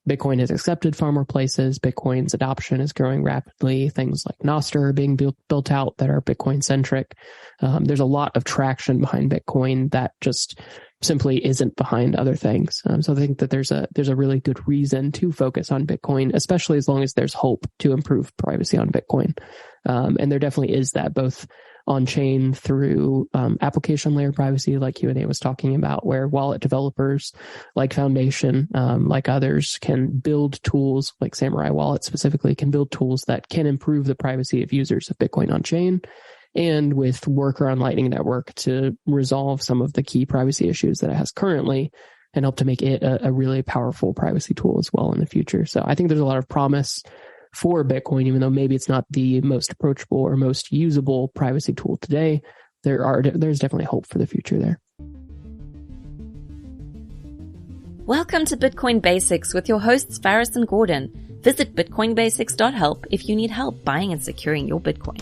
Bitcoin is accepted far more places. Bitcoin's adoption is growing rapidly. Things like Nostr are being built out that are Bitcoin centric. There's a lot of traction behind Bitcoin that just simply isn't behind other things. So I think that there's a really good reason to focus on Bitcoin, especially as long as there's hope to improve privacy on Bitcoin. And there definitely is that, both on-chain through application layer privacy, like Q&A was talking about, where wallet developers like Foundation, like others, can build tools, like Samurai Wallet specifically, can build tools that can improve the privacy of users of Bitcoin on-chain, and with work around Lightning Network to resolve some of the key privacy issues that it has currently and help to make it a really powerful privacy tool as well in the future. So I think there's a lot of promise for Bitcoin, even though maybe it's not the most approachable or most usable privacy tool today. There's definitely hope for the future there. Welcome to Bitcoin Basics with your hosts Faris and Gordon. Visit bitcoinbasics.help if you need help buying and securing your Bitcoin.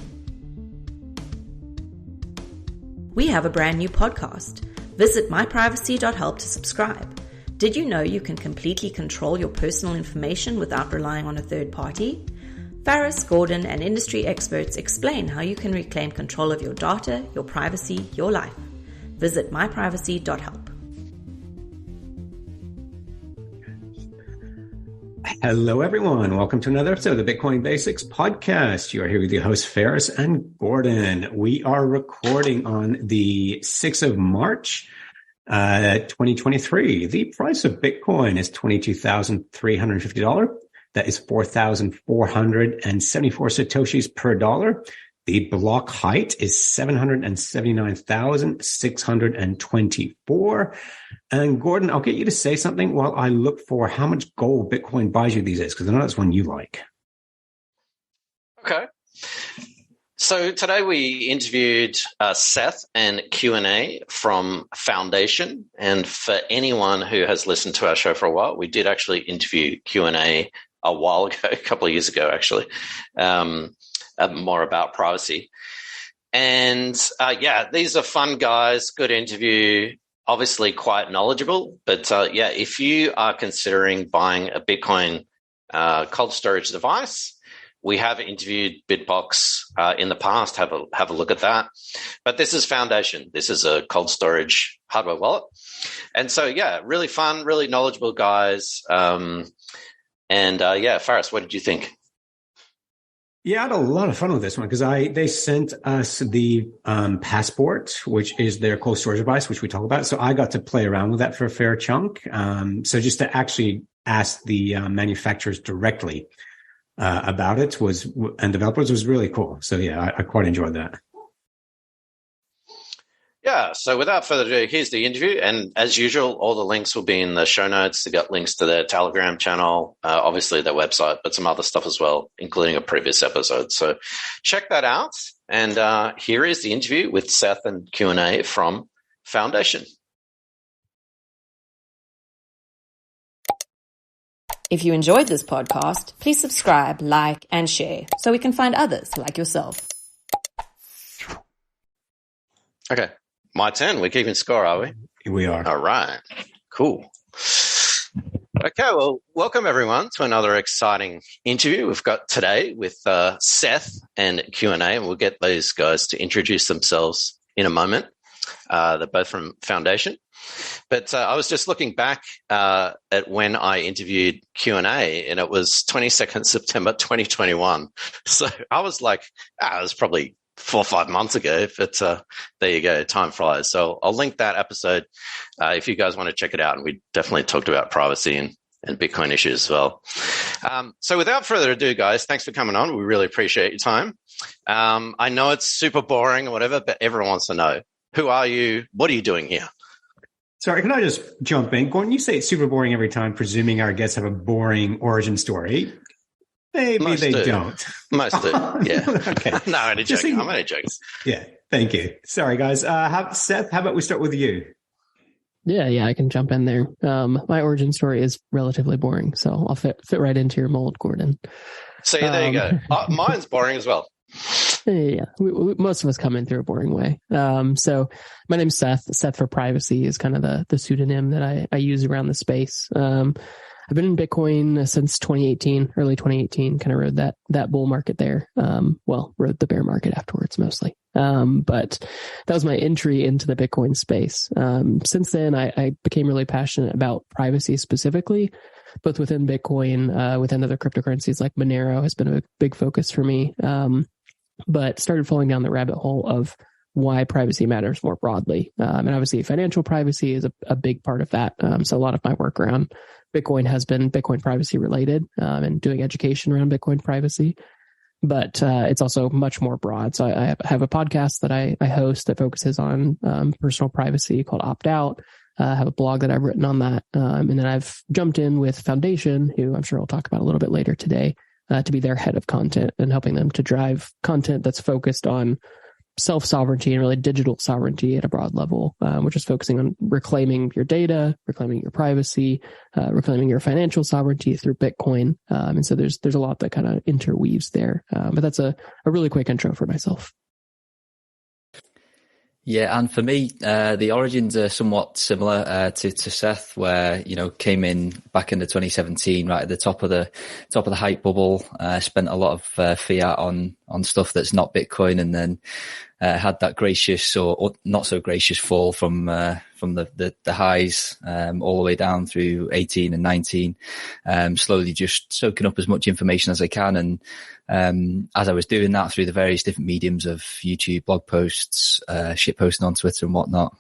We have a brand new podcast. Visit myprivacy.help to subscribe. Did you know you can completely control your personal information without relying on a third party? Faris, Gordon, and industry experts explain how you can reclaim control of your data, your privacy, your life. Visit myprivacy.help. Hello, everyone. Welcome to another episode of the Bitcoin Basics podcast. You are here with your hosts, Faris and Gordon. We are recording on the 6th of March, 2023. The price of Bitcoin is $22,350. That is 4,474 Satoshis per dollar. The block height is 779,624. And Gordon, I'll get you to say something while I look for how much gold Bitcoin buys you these days, because I know that's one you like. Okay. So today we interviewed Seth and Q&A from Foundation. And for anyone who has listened to our show for a while, we did actually interview Q&A a while ago, a couple of years ago, actually, more about privacy. And these are fun guys, good interview, obviously quite knowledgeable. But if you are considering buying a Bitcoin cold storage device, we have interviewed Bitbox in the past. Have a look at that. But this is Foundation. This is a cold storage hardware wallet. And so, really fun, really knowledgeable guys. Faris, what did you think? Yeah, I had a lot of fun with this one because they sent us the Passport, which is their cold storage device, which we talk about. So I got to play around with that for a fair chunk. So just to actually ask the manufacturers directly about it and developers was really cool. So I quite enjoyed that. Yeah, so without further ado, here's the interview. And as usual, all the links will be in the show notes. They got links to their Telegram channel, obviously their website, but some other stuff as well, including a previous episode. So check that out. And here is the interview with Seth and Q&A from Foundation. If you enjoyed this podcast, please subscribe, like, and share so we can find others like yourself. Okay. My turn. We're keeping score, are we? We are. All right. Cool. Okay. Well, welcome everyone to another exciting interview we've got today with Seth and Q&A, and we'll get these guys to introduce themselves in a moment. They're both from Foundation. But I was just looking back at when I interviewed Q&A, and it was 22nd September 2021. So I was like, it was probably 4 or 5 months ago, but there you go, time flies. So I'll link that episode if you guys want to check it out. And we definitely talked about privacy and Bitcoin issues as well. So without further ado, guys, thanks for coming on. We really appreciate your time. I know it's super boring or whatever, but everyone wants to know, who are you? What are you doing here? Sorry, can I just jump in? Gordon, you say it's super boring every time, presuming our guests have a boring origin story. Maybe Most they do. don't. Most do, yeah. Okay. No, I'm only joking. I'm only joking. Yeah, thank you. Sorry, guys. Seth, how about we start with you? Yeah, I can jump in there. My origin story is relatively boring, so I'll fit right into your mold, Gordon. See, there you go. Mine's boring as well. Yeah, most of us come in through a boring way. So my name's Seth. Seth for privacy is kind of the pseudonym that I use around the space. I've been in Bitcoin since 2018, early 2018, kind of rode that bull market there. Rode the bear market afterwards mostly. But that was my entry into the Bitcoin space. Since then, I became really passionate about privacy specifically, both within Bitcoin, within other cryptocurrencies like Monero has been a big focus for me. But started falling down the rabbit hole of why privacy matters more broadly. And obviously financial privacy is a big part of that. So a lot of my work around Bitcoin has been Bitcoin privacy related, and doing education around Bitcoin privacy. But it's also much more broad. So I have a podcast that I host that focuses on personal privacy called Opt Out. I have a blog that I've written on that. And then I've jumped in with Foundation, who I'm sure we'll talk about a little bit later today, to be their head of content and helping them to drive content that's focused on self-sovereignty and really digital sovereignty at a broad level, which is focusing on reclaiming your data, reclaiming your privacy, reclaiming your financial sovereignty through Bitcoin. And so there's a lot that kind of interweaves there. But that's a really quick intro for myself. Yeah, and for me, the origins are somewhat similar to Seth, where came in back in the 2017, right at the top of the hype bubble. Spent a lot of fiat on stuff that's not Bitcoin, and then had that gracious or not so gracious fall from the highs all the way down through 18 and 19. Slowly just soaking up as much information as I can, and as I was doing that through the various different mediums of YouTube, blog posts, shit posting on Twitter and whatnot,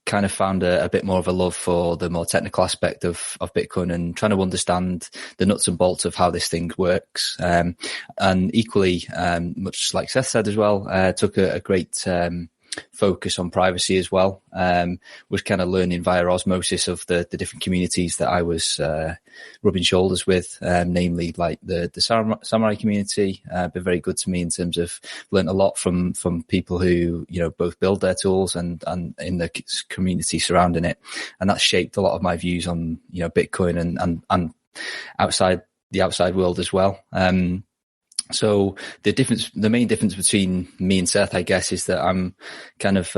kind of found a bit more of a love for the more technical aspect of Bitcoin and trying to understand the nuts and bolts of how this thing works. And equally, much like Seth said as well, took a great focus on privacy as well. Was kind of learning via osmosis of the different communities that I was rubbing shoulders with, namely like the samurai community. Been very good to me in terms of learned a lot from people who both build their tools and in the community surrounding it, and that's shaped a lot of my views on Bitcoin and outside world as well. So the main difference between me and Seth, I guess, is that I'm kind of,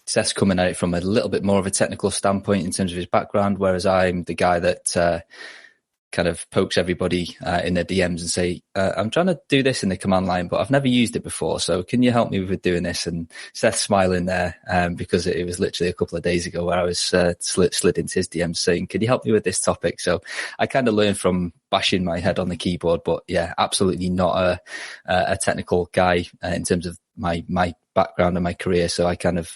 Seth's coming at it from a little bit more of a technical standpoint in terms of his background, whereas I'm the guy that, kind of pokes everybody in their DMs and say, I'm trying to do this in the command line, but I've never used it before. So can you help me with doing this? And Seth's smiling there, because it was literally a couple of days ago where I was slid into his DMs saying, can you help me with this topic? So I kind of learned from bashing my head on the keyboard, but yeah, absolutely not a technical guy in terms of my background and my career. So I kind of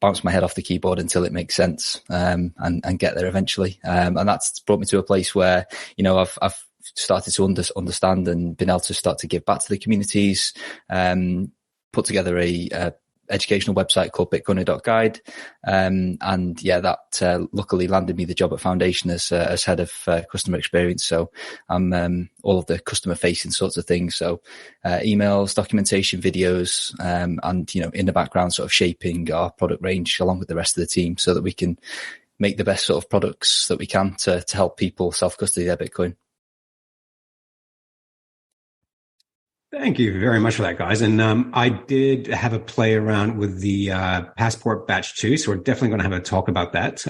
bounce my head off the keyboard until it makes sense, and get there eventually. And that's brought me to a place where, I've started to understand and been able to start to give back to the communities, put together a educational website called bitcoiner.guide. That luckily landed me the job at Foundation as head of customer experience. So I'm all of the customer facing sorts of things. So emails, documentation, videos, and in the background sort of shaping our product range along with the rest of the team so that we can make the best sort of products that we can to help people self-custody their Bitcoin. Thank you very much for that, guys. And I did have a play around with the Passport Batch 2, so we're definitely going to have a talk about that.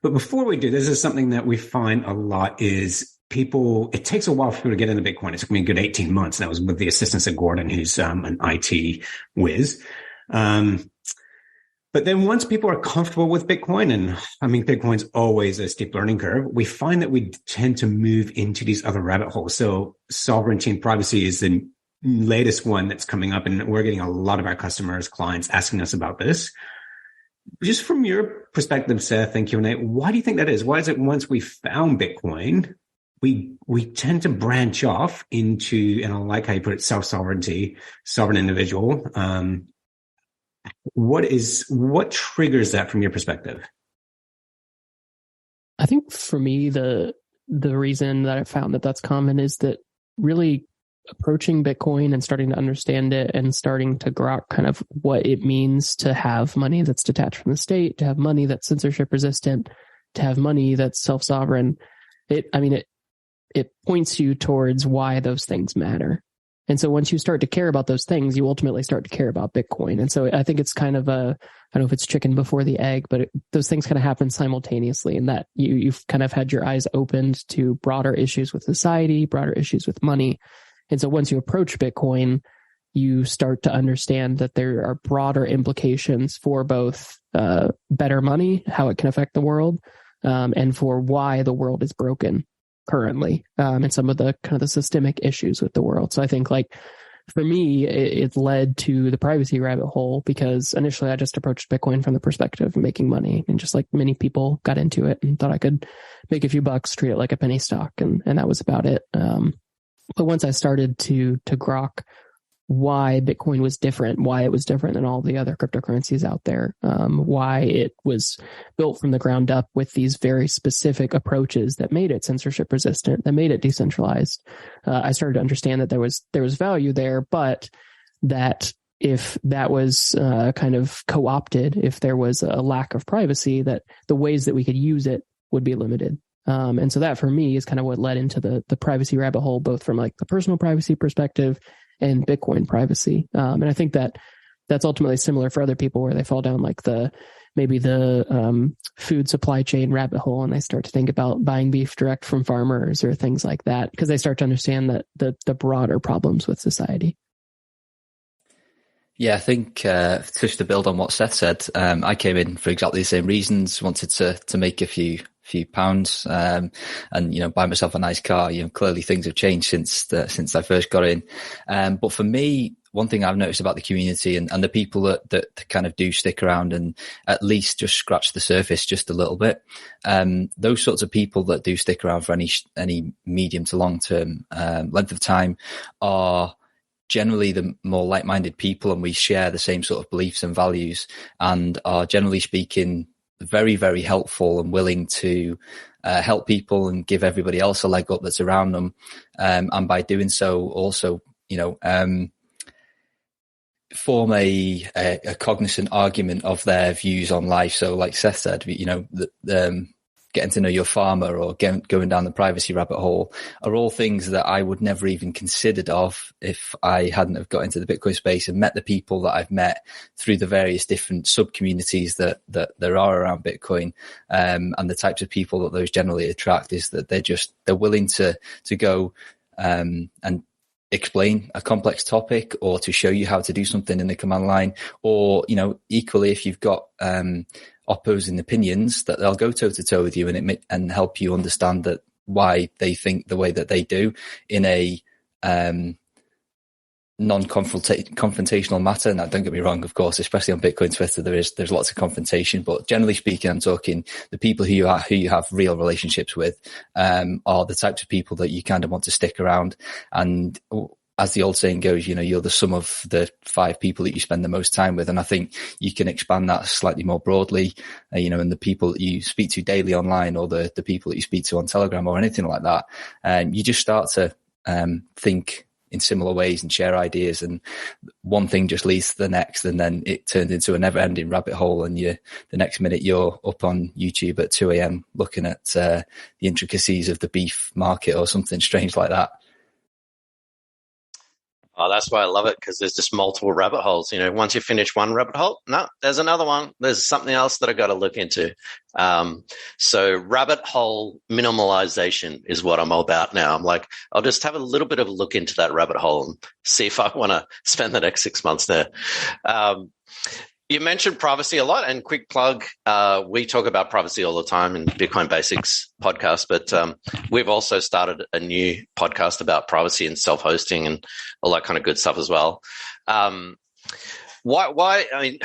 But before we do, this is something that we find a lot is it takes a while for people to get into Bitcoin. It's going to be a good 18 months. And that was with the assistance of Gordon, who's an IT whiz. But then once people are comfortable with Bitcoin, and I mean, Bitcoin's always a steep learning curve, we find that we tend to move into these other rabbit holes. So sovereignty and privacy is the latest one that's coming up, and we're getting a lot of our customers, clients asking us about this. Just from your perspective, Seth, and Q&A, why do you think that is? Why is it once we found Bitcoin, we tend to branch off into, and I like how you put it, self-sovereignty, sovereign individual. What triggers that from your perspective? I think for me, the reason that I found that that's common is that really approaching Bitcoin and starting to understand it and starting to grok kind of what it means to have money that's detached from the state, to have money that's censorship resistant, to have money that's self-sovereign. It points you towards why those things matter. And so once you start to care about those things, you ultimately start to care about Bitcoin. And so I think it's kind of I don't know if it's chicken before the egg, but those things kind of happen simultaneously, in that you've kind of had your eyes opened to broader issues with society, broader issues with money. And so once you approach Bitcoin, you start to understand that there are broader implications for both better money, how it can affect the world, and for why the world is broken currently, and some of the kind of the systemic issues with the world. So I think, like, for me, it led to the privacy rabbit hole, because initially I just approached Bitcoin from the perspective of making money, and just like many people got into it and thought I could make a few bucks, treat it like a penny stock, and that was about it. But once I started to grok why Bitcoin was different, why it was different than all the other cryptocurrencies out there, why it was built from the ground up with these very specific approaches that made it censorship resistant, that made it decentralized. I started to understand that there was value there, but that if that was kind of co-opted, if there was a lack of privacy, that the ways that we could use it would be limited. And so that for me is kind of what led into the privacy rabbit hole, both from like the personal privacy perspective and Bitcoin privacy. And I think that's ultimately similar for other people, where they fall down like maybe the food supply chain rabbit hole, and they start to think about buying beef direct from farmers or things like that, because they start to understand that the broader problems with society. Yeah, I think just to build on what Seth said, I came in for exactly the same reasons, wanted to make a few pounds, and, buy myself a nice car. Clearly things have changed since I first got in. But for me, one thing I've noticed about the community and the people that kind of do stick around and at least just scratch the surface just a little bit, those sorts of people that do stick around for any medium to long term length of time are generally the more like-minded people, and we share the same sort of beliefs and values, and are generally speaking very, very helpful and willing to help people and give everybody else a leg up that's around them. And by doing so, also, form a cognizant argument of their views on life. So like Seth said, getting to know your farmer or going down the privacy rabbit hole are all things that I would never even considered of if I hadn't have got into the Bitcoin space and met the people that I've met through the various different sub communities that there are around Bitcoin. And the types of people that those generally attract is that they're willing to go, and explain a complex topic, or to show you how to do something in the command line, or, equally, if you've got, opposing opinions, that they'll go toe to toe with you and help you understand that why they think the way that they do in a non-confrontational matter. Now, don't get me wrong, of course, especially on Bitcoin Twitter, there's lots of confrontation, but generally speaking, I'm talking the people who you have real relationships with are the types of people that you kind of want to stick around. And as the old saying goes, you're the sum of the 5 people that you spend the most time with. And I think you can expand that slightly more broadly, and the people that you speak to daily online, or the people that you speak to on Telegram or anything like that. You just start to think in similar ways and share ideas, and one thing just leads to the next, and then it turns into a never ending rabbit hole. And the next minute you're up on YouTube at 2 a.m. looking at the intricacies of the beef market or something strange like that. Oh, that's why I love it, because there's just multiple rabbit holes. Once you finish one rabbit hole, no, there's another one. There's something else that I got to look into. So rabbit hole minimalization is what I'm all about now. I'm like, I'll just have a little bit of a look into that rabbit hole and see if I want to spend the next 6 months there. You mentioned privacy a lot, and quick plug, we talk about privacy all the time in Bitcoin Basics podcast, but we've also started a new podcast about privacy and self-hosting and all that kind of good stuff as well. Why, I mean,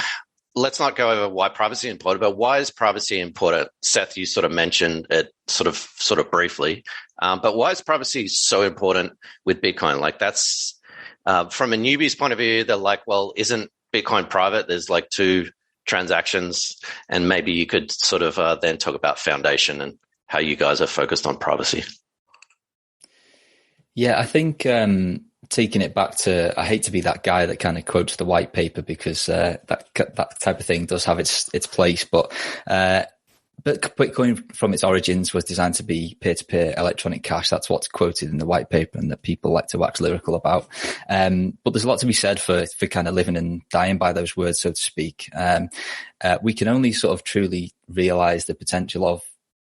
let's not go over why privacy is important, but why is privacy important? Seth, you sort of mentioned it sort of briefly, but why is privacy so important with Bitcoin? Like, that's from a newbie's point of view, they're like, well, isn't Bitcoin private? There's like 2 transactions, and maybe you could sort of then talk about foundation and how you guys are focused on privacy. Yeah, I think taking it back to, I hate to be that guy that kind of quotes the white paper, because that type of thing does have its place, but But Bitcoin from its origins was designed to be peer-to-peer electronic cash. That's what's quoted in the white paper and that people like to wax lyrical about. But there's a lot to be said for kind of living and dying by those words, so to speak. We can only sort of truly realize the potential of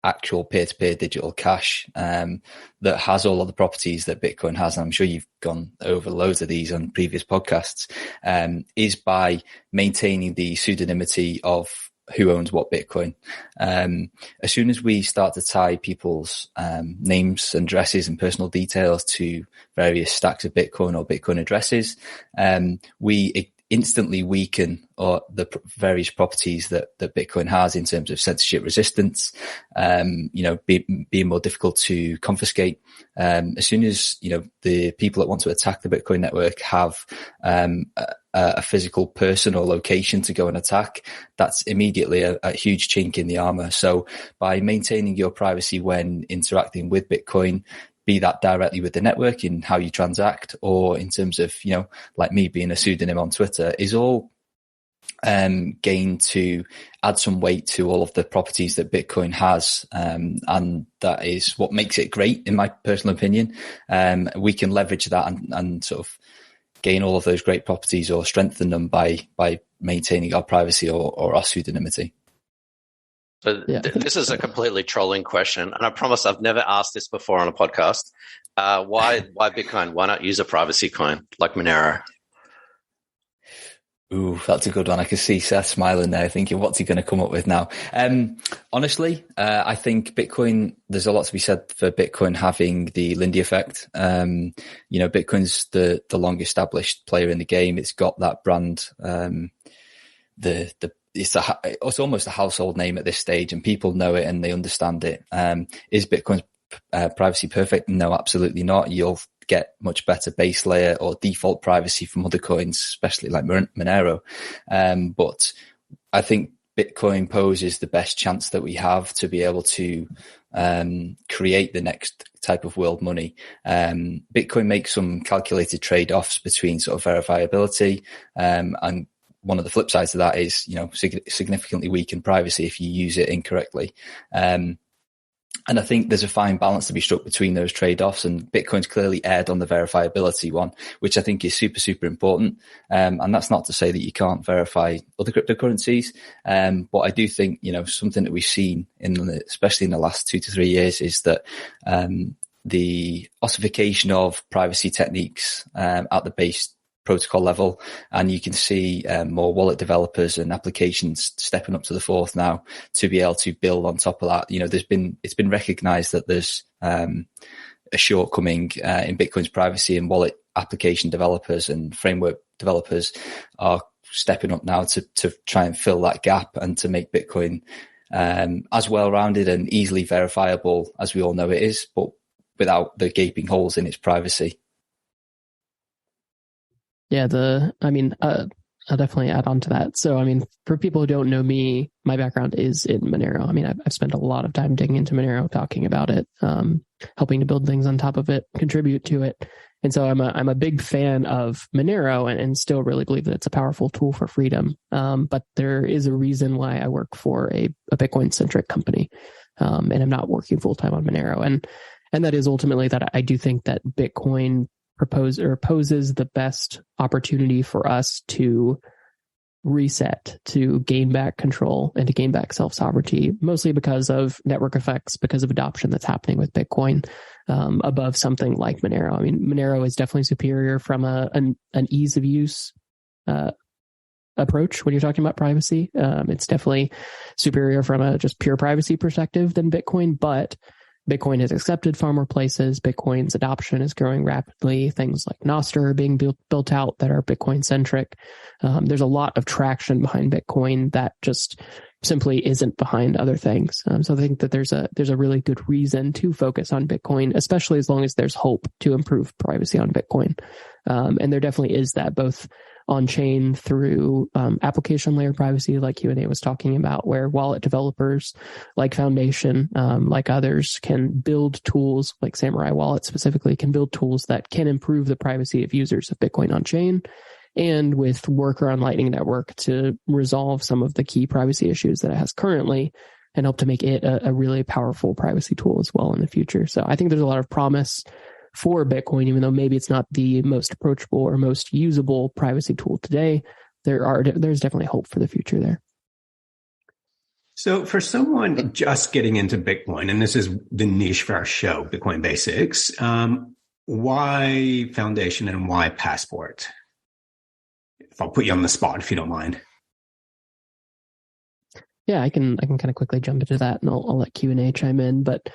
actual peer-to-peer digital cash that has all of the properties that Bitcoin has, and I'm sure you've gone over loads of these on previous podcasts, is by maintaining the pseudonymity of who owns what Bitcoin. As soon as we start to tie people's names and addresses and personal details to various stacks of Bitcoin or Bitcoin addresses, we instantly weaken the various properties that Bitcoin has in terms of censorship resistance, being more difficult to confiscate. As soon as, the people that want to attack the Bitcoin network have a physical person or location to go and attack, that's immediately a huge chink in the armor. So by maintaining your privacy when interacting with Bitcoin, be that directly with the network in how you transact, or in terms of, like me being a pseudonym on Twitter, is all gain to add some weight to all of the properties that Bitcoin has. And that is what makes it great, in my personal opinion. We can leverage that and sort of gain all of those great properties or strengthen them by maintaining our privacy or our pseudonymity. So this is a completely trolling question, and I promise I've never asked this before on a podcast. Why Bitcoin? Why not use a privacy coin like Monero? Ooh, that's a good one. I can see Seth smiling there, thinking, what's he going to come up with now? Honestly, I think Bitcoin, there's a lot to be said for Bitcoin having the Lindy effect. Bitcoin's the long established player in the game. It's got that brand, it's almost a household name at this stage, and people know it and they understand it. Is Bitcoin's privacy perfect? No, absolutely not. You'll get much better base layer or default privacy from other coins, especially like Monero. But I think Bitcoin poses the best chance that we have to be able to create the next type of world money. Bitcoin makes some calculated trade-offs between sort of verifiability and one of the flip sides of that is, significantly weaken privacy if you use it incorrectly. And I think there's a fine balance to be struck between those trade-offs, and Bitcoin's clearly erred on the verifiability one, which I think is super, super important. And that's not to say that you can't verify other cryptocurrencies. But I do think, something that we've seen especially in the last 2 to 3 years is that, the ossification of privacy techniques, at the base protocol level, and you can see more wallet developers and applications stepping up to the fourth now to be able to build on top of that. It's been recognized that there's a shortcoming in Bitcoin's privacy, and wallet application developers and framework developers are stepping up now to try and fill that gap and to make Bitcoin as well-rounded and easily verifiable as we all know it is, but without the gaping holes in its privacy. Yeah, I'll definitely add on to that. So, for people who don't know me, my background is in Monero. I've spent a lot of time digging into Monero, talking about it, helping to build things on top of it, contribute to it. And so I'm a big fan of Monero and still really believe that it's a powerful tool for freedom. But there is a reason why I work for a Bitcoin-centric company, and I'm not working full-time on Monero. And that is ultimately that I do think that Bitcoin poses the best opportunity for us to reset, to gain back control and to gain back self-sovereignty, mostly because of network effects, because of adoption that's happening with Bitcoin, above something like Monero. Monero is definitely superior from an ease of use approach when you're talking about privacy. It's definitely superior from a just pure privacy perspective than Bitcoin, but Bitcoin is accepted far more places. Bitcoin's adoption is growing rapidly. Things like Nostr are being built out that are Bitcoin centric. There's a lot of traction behind Bitcoin that just simply isn't behind other things. So I think that there's a really good reason to focus on Bitcoin, especially as long as there's hope to improve privacy on Bitcoin. And there definitely is that, both on chain through application layer privacy, like Q&A was talking about, where wallet developers like Foundation, like others, can build tools, like Samurai Wallet specifically, can build tools that can improve the privacy of users of Bitcoin on chain, and with Worker on Lightning Network to resolve some of the key privacy issues that it has currently. and help to make it a really powerful privacy tool as well in the future. So I think there's a lot of promise for Bitcoin, even though maybe it's not the most approachable or most usable privacy tool today. There's definitely hope for the future there. So for someone just getting into Bitcoin, and this is the niche for our show, Bitcoin Basics, why Foundation and why Passport? If I'll put you on the spot, if you don't mind. Yeah, I can kind of quickly jump into that, and I'll let Q&A chime in. But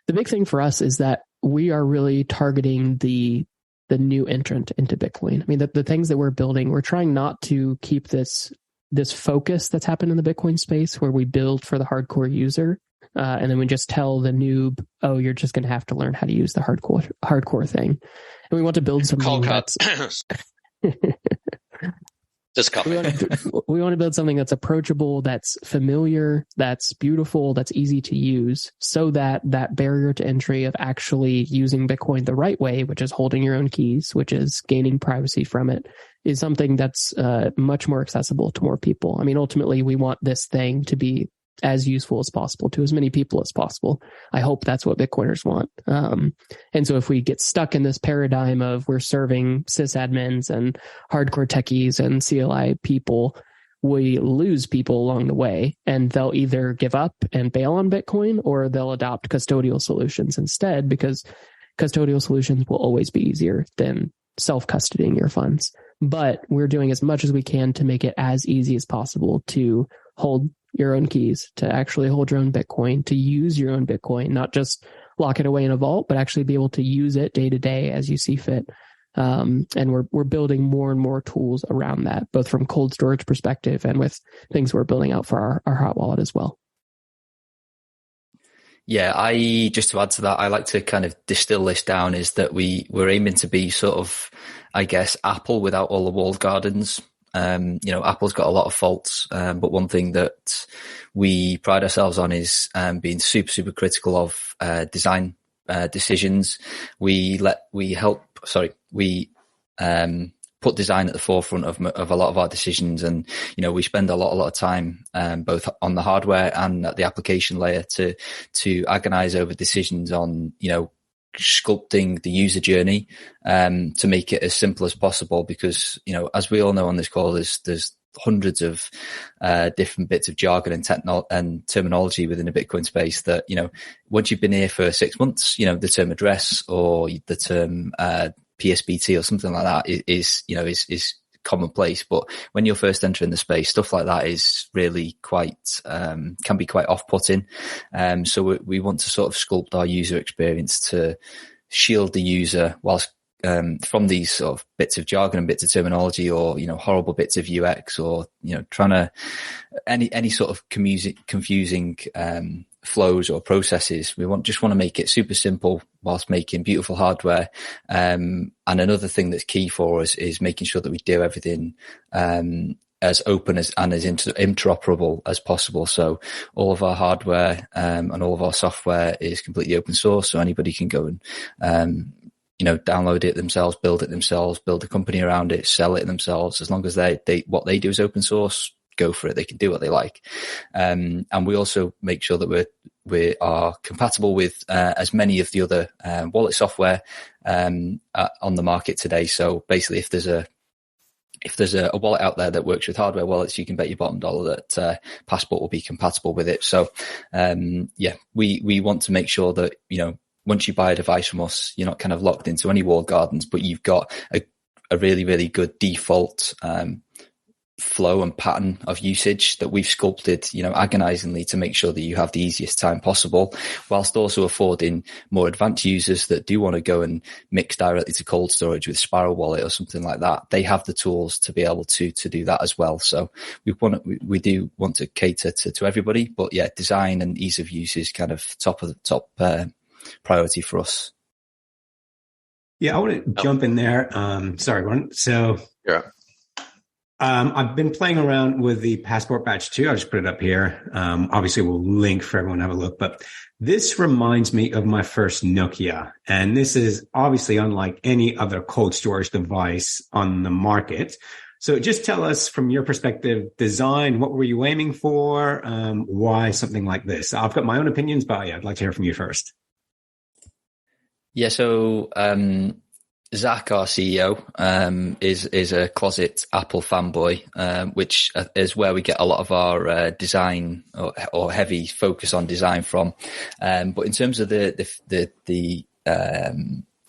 the big thing for us is that we are really targeting the new entrant into Bitcoin. I mean, the things that we're building, we're trying not to keep this focus that's happened in the Bitcoin space where we build for the hardcore user, and then we just tell the noob, oh, you're just going to have to learn how to use the hardcore thing. And we want to build something that's just we want to build something that's approachable, that's familiar, that's beautiful, that's easy to use, so that barrier to entry of actually using Bitcoin the right way, which is holding your own keys, which is gaining privacy from it, is something that's much more accessible to more people. I mean, ultimately, we want this thing to be as useful as possible to as many people as possible. I hope that's what Bitcoiners want. And so if we get stuck in this paradigm of we're serving sysadmins and hardcore techies and CLI people, we lose people along the way, and they'll either give up and bail on Bitcoin, or they'll adopt custodial solutions instead, because custodial solutions will always be easier than self-custodying your funds. But we're doing as much as we can to make it as easy as possible to hold your own keys, to actually hold your own Bitcoin, to use your own Bitcoin, not just lock it away in a vault, but actually be able to use it day to day as you see fit. And we're building more and more tools around that, both from cold storage perspective and with things we're building out for our hot wallet as well. Yeah, just to add to that, I like to kind of distill this down, is that we're aiming to be sort of, I guess, Apple without all the walled gardens. Apple's got a lot of faults, but one thing that we pride ourselves on is being super, super critical of design decisions. We put design at the forefront of a lot of our decisions, and we spend a lot of time both on the hardware and at the application layer to agonize over decisions on sculpting the user journey to make it as simple as possible, because as we all know on this call, there's hundreds of different bits of jargon and terminology within the Bitcoin space that once you've been here for 6 months, the term address or the term PSBT or something like that is commonplace. But when you're first entering the space, stuff like that is really quite can be quite off-putting. So we want to sort of sculpt our user experience to shield the user whilst from these sort of bits of jargon and bits of terminology, or horrible bits of UX, or trying to any sort of confusing flows or processes. We just want to make it super simple whilst making beautiful hardware. And another thing that's key for us is making sure that we do everything as open and as interoperable as possible. So all of our hardware and all of our software is completely open source, so anybody can go and download it themselves, build it themselves, build a company around it, sell it themselves. As long as what they do is open source, go for it. They can do what they like. And we also make sure that we are compatible with as many of the other wallet software on the market today. So basically, if there's a wallet out there that works with hardware wallets, you can bet your bottom dollar that Passport will be compatible with it. So we want to make sure that once you buy a device from us, you're not kind of locked into any walled gardens, but you've got a really, really good default flow and pattern of usage that we've sculpted, agonizingly to make sure that you have the easiest time possible, whilst also affording more advanced users that do want to go and mix directly to cold storage with Spiral Wallet or something like that. They have the tools to be able to do that as well. So we do want to cater to everybody, but yeah, design and ease of use is kind of top priority for us. Yeah, I want to jump in there. Sorry, Ron. So yeah. I've been playing around with the Passport Batch 2. I'll just put it up here. Obviously, we'll link for everyone to have a look. But this reminds me of my first Nokia. And this is obviously unlike any other cold storage device on the market. So just tell us from your perspective, design, what were you aiming for? Why something like this? I've got my own opinions, but yeah, I'd like to hear from you first. Yeah, so Zach, our CEO, is a closet Apple fanboy, which is where we get a lot of our design or heavy focus on design from. But in terms of the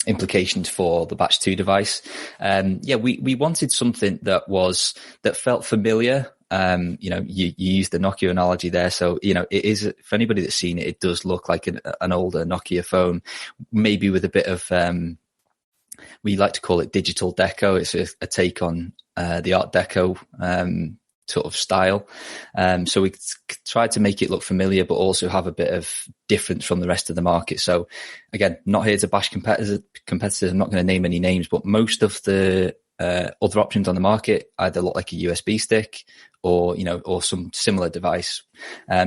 implications for the Batch 2 device, we wanted something that felt familiar. You used the Nokia analogy there. So, it is, for anybody that's seen it, it does look like an older Nokia phone, maybe with a bit of, we like to call it digital deco. It's a take on, the Art Deco, sort of style. So we tried to make it look familiar, but also have a bit of difference from the rest of the market. So again, not here to bash competitors. I'm not going to name any names, but most of the, other options on the market either look like a USB stick or some similar device.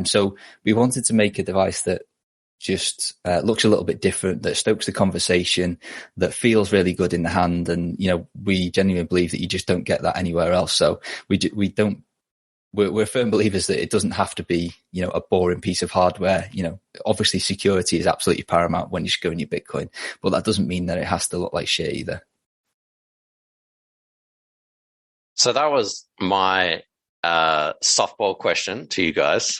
So we wanted to make a device that just looks a little bit different, that stokes the conversation, that feels really good in the hand. And, we genuinely believe that you just don't get that anywhere else. So we're firm believers that it doesn't have to be, a boring piece of hardware. Obviously security is absolutely paramount when you're going your Bitcoin, but that doesn't mean that it has to look like shit either. So that was my softball question to you guys.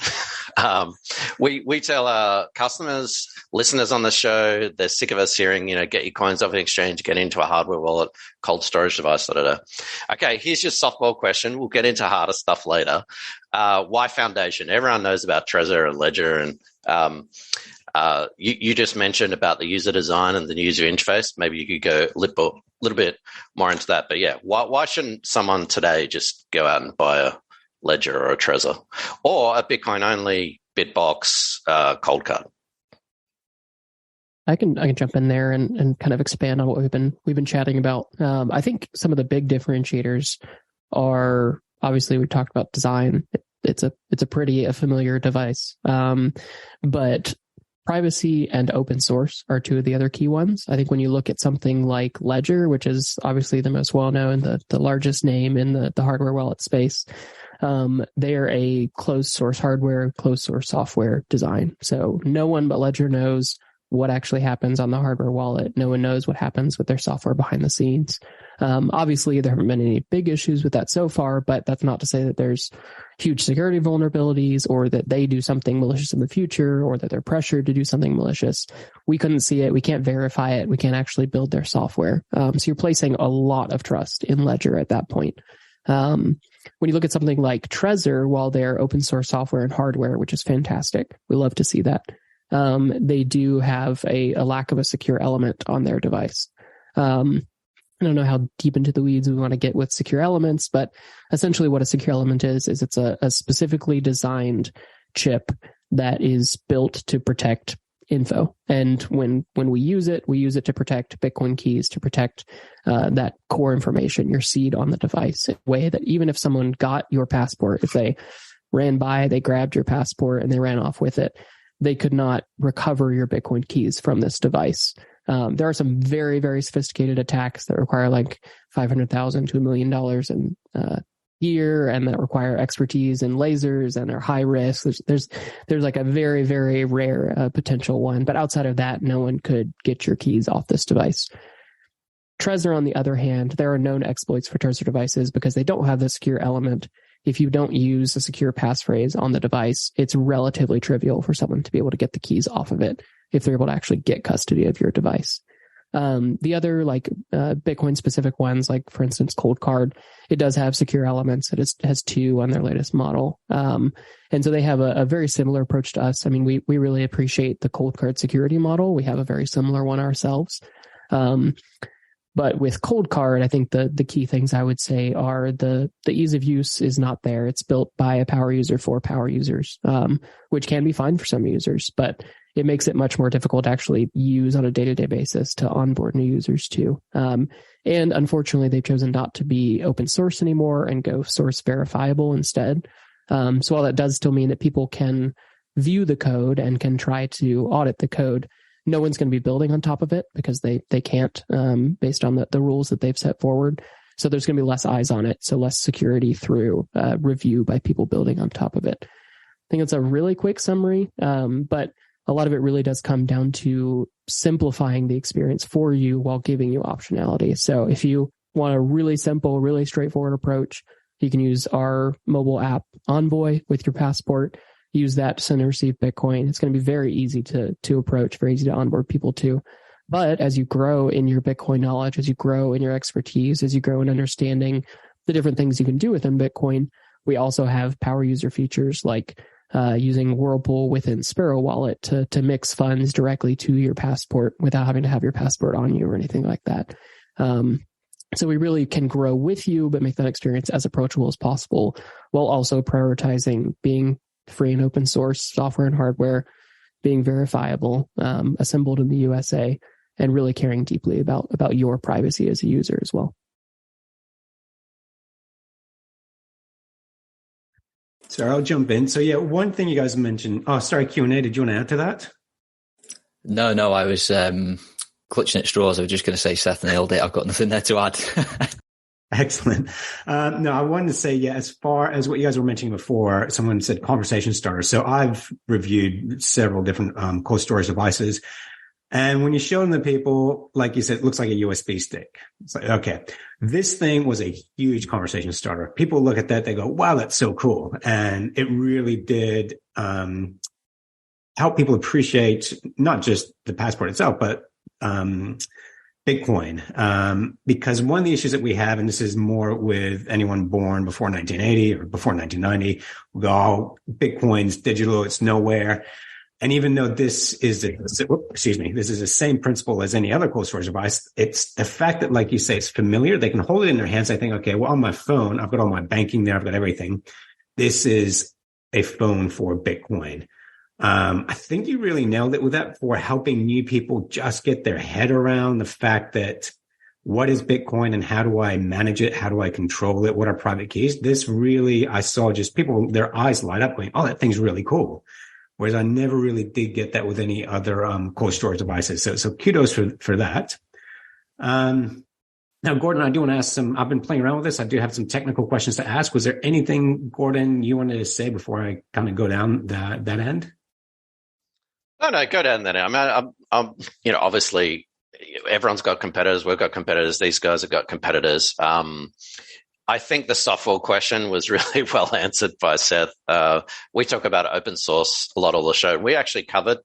We tell our customers, listeners on the show, they're sick of us hearing, get your coins off an exchange, get into a hardware wallet, cold storage device, Okay, here's your softball question. We'll get into harder stuff later. Why Foundation? Everyone knows about Trezor and Ledger, and you just mentioned about the user design and the user interface. Maybe you could go a little bit more into that. But yeah, why shouldn't someone today just go out and buy a Ledger or a Trezor or a Bitcoin only Bitbox cold card? I can jump in there and kind of expand on what we've been chatting about. I think some of the big differentiators are, obviously we talked about design. It's a pretty familiar device. But privacy and open source are two of the other key ones. I think when you look at something like Ledger, which is obviously the most well-known, the largest name in the hardware wallet space, they are a closed source hardware, closed source software design. So no one but Ledger knows what actually happens on the hardware wallet. No one knows what happens with their software behind the scenes. Obviously, there haven't been any big issues with that so far, but that's not to say that there's huge security vulnerabilities or that they do something malicious in the future or that they're pressured to do something malicious. We couldn't see it. We can't verify it. We can't actually build their software. So you're placing a lot of trust in Ledger at that point. When you look at something like Trezor, while they're open source software and hardware, which is fantastic, we love to see that. They do have a lack of a secure element on their device. I don't know how deep into the weeds we want to get with secure elements, but essentially what a secure element is it's a specifically designed chip that is built to protect info. And when we use it to protect Bitcoin keys, to protect that core information, your seed on the device, in a way that even if someone got your passport, if they ran by, they grabbed your passport and they ran off with it, they could not recover your Bitcoin keys from this device. There are some very, very sophisticated attacks that require like $500,000 to $1 million in gear, and that require expertise in lasers and are high risk. There's like a very, very rare potential one, but outside of that, no one could get your keys off this device. Trezor, on the other hand, there are known exploits for Trezor devices because they don't have the secure element. If you don't use a secure passphrase on the device, it's relatively trivial for someone to be able to get the keys off of it if they're able to actually get custody of your device. The other Bitcoin specific ones, like for instance, Cold Card, it does have secure elements. It has 2 on their latest model. And so they have a very similar approach to us. I mean, we really appreciate the Cold Card security model. We have a very similar one ourselves. But with Cold Card, I think the key things I would say are the ease of use is not there. It's built by a power user for power users, which can be fine for some users, but it makes it much more difficult to actually use on a day-to-day basis to onboard new users too. And unfortunately, they've chosen not to be open source anymore and go source verifiable instead. So while that does still mean that people can view the code and can try to audit the code, no one's going to be building on top of it because they can't, based on the rules that they've set forward. So there's going to be less eyes on it. So less security through review by people building on top of it. I think it's a really quick summary, but a lot of it really does come down to simplifying the experience for you while giving you optionality. So if you want a really simple, really straightforward approach, you can use our mobile app Envoy with your passport. Use that to send and receive Bitcoin. It's going to be very easy to approach, very easy to onboard people to. But as you grow in your Bitcoin knowledge, as you grow in your expertise, as you grow in understanding the different things you can do within Bitcoin, we also have power user features like using Whirlpool within Sparrow Wallet to mix funds directly to your passport without having to have your passport on you or anything like that. So we really can grow with you, but make that experience as approachable as possible, while also prioritizing being free and open source software and hardware, being verifiable, assembled in the USA, and really caring deeply about your privacy as a user as well. So I'll jump in. So yeah, one thing you guys mentioned. Oh, sorry, Q&A. Did you want to add to that? No, I was clutching at straws. I was just going to say Seth nailed it. I've got nothing there to add. Excellent. No, I wanted to say, yeah, as far as what you guys were mentioning before, someone said conversation starter. So I've reviewed several different cold storage devices. And when you show them to people, like you said, it looks like a USB stick. It's like, okay, this thing was a huge conversation starter. People look at that, they go, wow, that's so cool. And it really did help people appreciate not just the passport itself, but Bitcoin. Because one of the issues that we have, and this is more with anyone born before 1980 or before 1990, we go, oh, Bitcoin's digital, it's nowhere. And even though this is this is the same principle as any other cold storage device, it's the fact that, like you say, it's familiar. They can hold it in their hands. I think, okay, well, on my phone, I've got all my banking there. I've got everything. This is a phone for Bitcoin. I think you really nailed it with that for helping new people just get their head around the fact that what is Bitcoin and how do I manage it? How do I control it? What are private keys? This really, I saw just people, their eyes light up going, oh, that thing's really cool. Whereas I never really did get that with any other cold storage devices. So kudos for that. Now, Gordon, I do want to ask I've been playing around with this. I do have some technical questions to ask. Was there anything, Gordon, you wanted to say before I kind of go down that end? No, go down that end. I mean, I'm obviously everyone's got competitors. We've got competitors. These guys have got competitors. I think the software question was really well answered by Seth. We talk about open source a lot on the show. We actually covered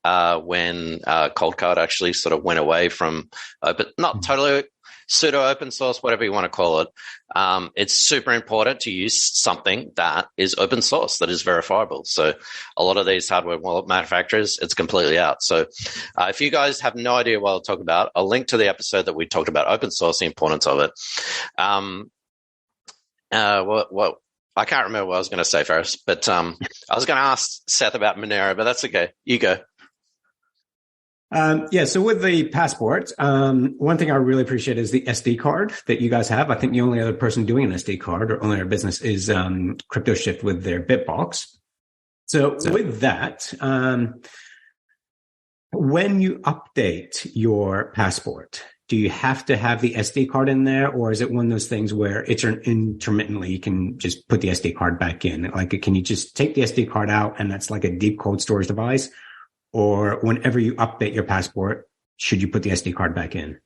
when Coldcard actually sort of went away from open, not totally pseudo open source, whatever you want to call it. It's super important to use something that is open source, that is verifiable. So a lot of these hardware wallet manufacturers, it's completely out. So if you guys have no idea what I'll talk about, I'll link to the episode that we talked about open source, the importance of it. I can't remember what I was going to say, Ferris, but I was going to ask Seth about Monero, but that's okay. You go. So with the passport, one thing I really appreciate is the SD card that you guys have. I think the only other person doing an SD card or only other business is CryptoShift with their Bitbox. So with that, when you update your passport, do you have to have the SD card in there, or is it one of those things where it's intermittently you can just put the SD card back in? Like, can you just take the SD card out and that's like a deep cold storage device? Or whenever you update your passport, should you put the SD card back in?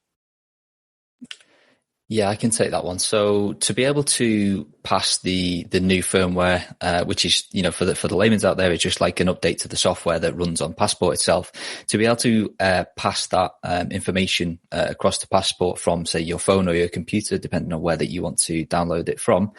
Yeah, I can take that one. So to be able to pass the new firmware, which is, for the layman's out there, it's just like an update to the software that runs on Passport itself. To be able to pass that information across to Passport from, say, your phone or your computer, depending on where that you want to download it from,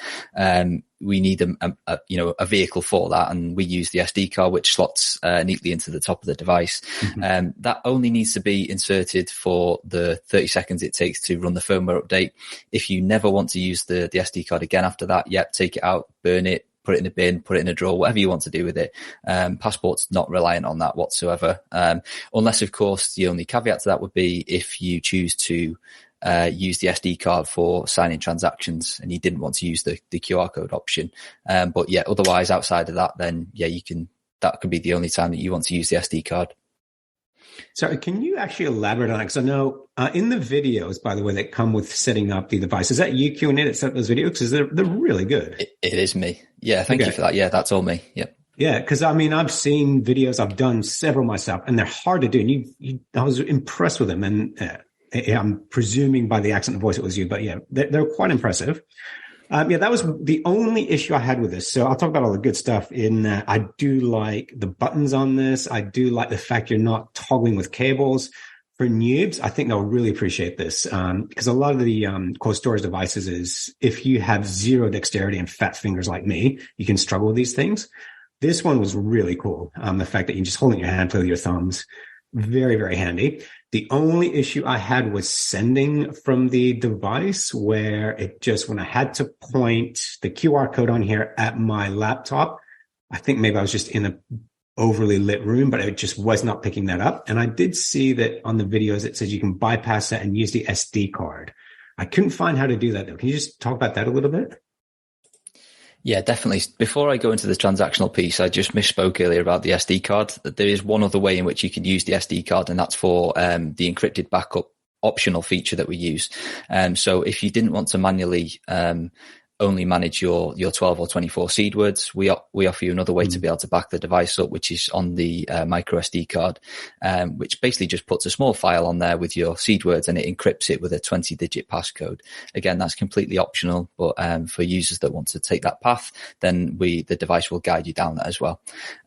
we need a vehicle for that, and we use the SD card, which slots neatly into the top of the device. Mm-hmm. That only needs to be inserted for the 30 seconds it takes to run the firmware update. If you never want to use the SD card again after that, take it out, burn it, put it in a bin, put it in a drawer, whatever you want to do with it. Passport's not reliant on that whatsoever. Unless, of course, the only caveat to that would be if you choose to use the SD card for signing transactions and you didn't want to use the QR code option. But otherwise outside of that, then you can, that could be the only time that you want to use the SD card. So can you actually elaborate on it? Because I know in the videos, by the way, that come with setting up the device, is that you, Q&A, that set up those videos? Because they're really good. It is me. Yeah, thank you for that. Yeah, that's all me. Yep. Yeah, because I mean, I've seen videos, I've done several myself, and they're hard to do. And I was impressed with them. And I'm presuming by the accent and voice it was you, but yeah, they're quite impressive. That was the only issue I had with this. So I'll talk about all the good stuff in that. I do like the buttons on this. I do like the fact you're not toggling with cables. For noobs, I think they'll really appreciate this because a lot of the cold storage devices is if you have zero dexterity and fat fingers like me, you can struggle with these things. This one was really cool. The fact that you can just hold it in your hand, play with your thumbs. Very, very handy. The only issue I had was sending from the device where it just, when I had to point the QR code on here at my laptop, I think maybe I was just in a overly lit room, but it just was not picking that up. And I did see that on the videos, it says you can bypass that and use the SD card. I couldn't find how to do that though. Can you just talk about that a little bit? Yeah, definitely. Before I go into the transactional piece, I just misspoke earlier about the SD card. There is one other way in which you can use the SD card, and that's for the encrypted backup optional feature that we use. So if you didn't want to manually only manage your 12 or 24 seed words, we offer you another way to be able to back the device up, which is on the micro SD card, which basically just puts a small file on there with your seed words and it encrypts it with a 20-digit passcode. Again, that's completely optional, but for users that want to take that path, then the device will guide you down that as well.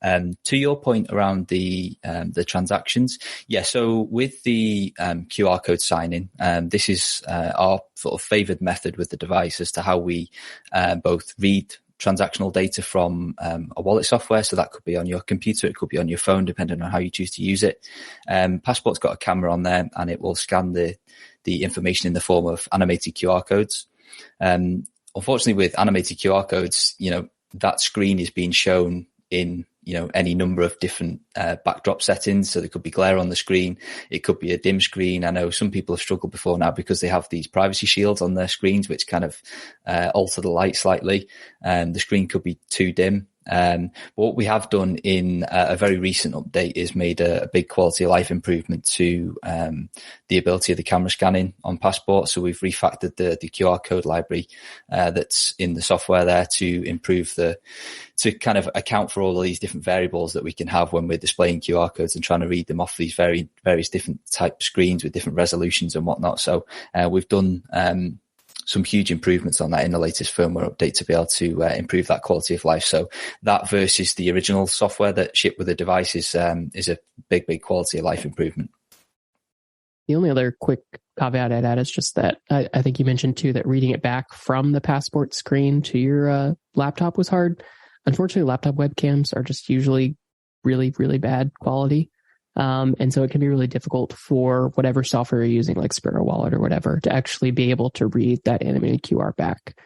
To your point around the transactions, yeah. So with the QR code sign-in, this is our sort of favored method with the device as to how we both read transactional data from a wallet software. So that could be on your computer, it could be on your phone, depending on how you choose to use it. Passport's got a camera on there and it will scan the information in the form of animated QR codes. Unfortunately, with animated QR codes, that screen is being shown in any number of different backdrop settings. So there could be glare on the screen. It could be a dim screen. I know some people have struggled before now because they have these privacy shields on their screens, which kind of alter the light slightly. The screen could be too dim. But what we have done in a very recent update is made a big quality of life improvement to the ability of the camera scanning on Passport. So we've refactored the QR code library that's in the software there to improve to kind of account for all of these different variables that we can have when we're displaying QR codes and trying to read them off these various different type screens with different resolutions and whatnot. So we've done some huge improvements on that in the latest firmware update to be able to improve that quality of life. So that versus the original software that shipped with the device is a big quality of life improvement. The only other quick caveat I'd add is just that I think you mentioned too that reading it back from the Passport screen to your laptop was hard. Unfortunately, laptop webcams are just usually really, really bad quality. And so it can be really difficult for whatever software you're using, like Sparrow Wallet or whatever, to actually be able to read that animated QR back.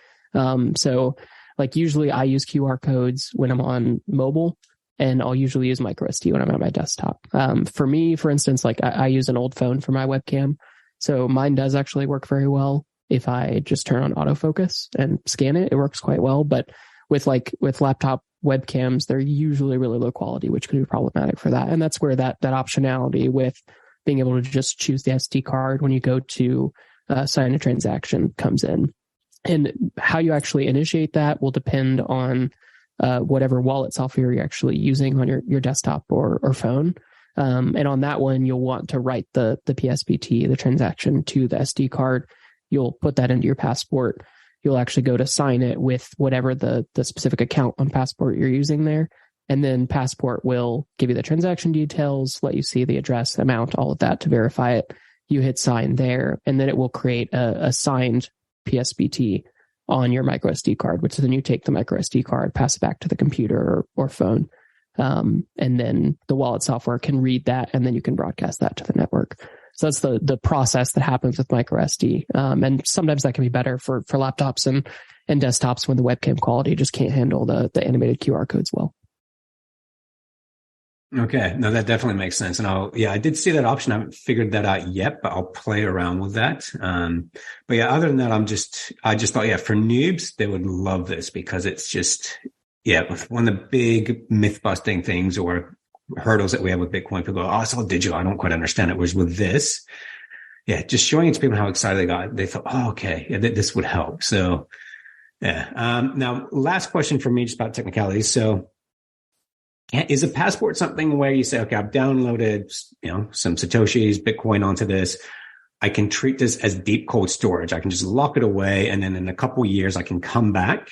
So like usually I use QR codes when I'm on mobile, and I'll usually use micro SD when I'm on my desktop. For me, for instance, like I use an old phone for my webcam. So mine does actually work very well. If I just turn on autofocus and scan it, it works quite well. But with laptop webcams, they're usually really low quality, which can be problematic for that. And that's where that optionality with being able to just choose the SD card when you go to sign a transaction comes in. And how you actually initiate that will depend on whatever wallet software you're actually using on your desktop or phone. And on that one, you'll want to write the PSBT, the transaction, to the SD card. You'll put that into your Passport. You'll actually go to sign it with whatever the specific account on Passport you're using there. And then Passport will give you the transaction details, let you see the address, amount, all of that to verify it. You hit sign there, and then it will create a signed PSBT on your micro SD card, which then you take the micro SD card, pass it back to the computer or phone. And then the wallet software can read that, and then you can broadcast that to the network. So that's the process that happens with micro SD. And sometimes that can be better for laptops and desktops when the webcam quality just can't handle the animated QR codes well. Okay. No, that definitely makes sense. And I did see that option. I haven't figured that out yet, but I'll play around with that. But yeah, other than that, I just thought, for noobs, they would love this because it's just, one of the big myth busting things or hurdles that we have with Bitcoin. People go, oh, it's all digital. I don't quite understand it. Whereas with this, yeah, just showing it to people how excited they got, they thought, oh, okay, yeah, this would help. So, yeah. Now, last question for me, just about technicalities. So, is a passport something where you say, okay, I've downloaded, some Satoshis, Bitcoin onto this. I can treat this as deep cold storage. I can just lock it away. And then in a couple of years, I can come back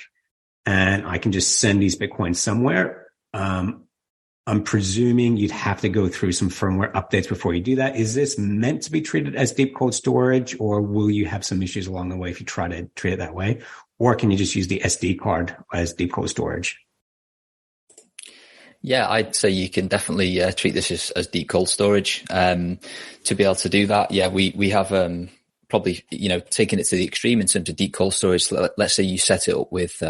and I can just send these Bitcoins somewhere. I'm presuming you'd have to go through some firmware updates before you do that. Is this meant to be treated as deep cold storage, or will you have some issues along the way if you try to treat it that way? Or can you just use the SD card as deep cold storage? Yeah, I'd say you can definitely treat this as deep cold storage. To be able to do that, yeah, we have probably taken it to the extreme in terms of deep cold storage. Let's say you set it up with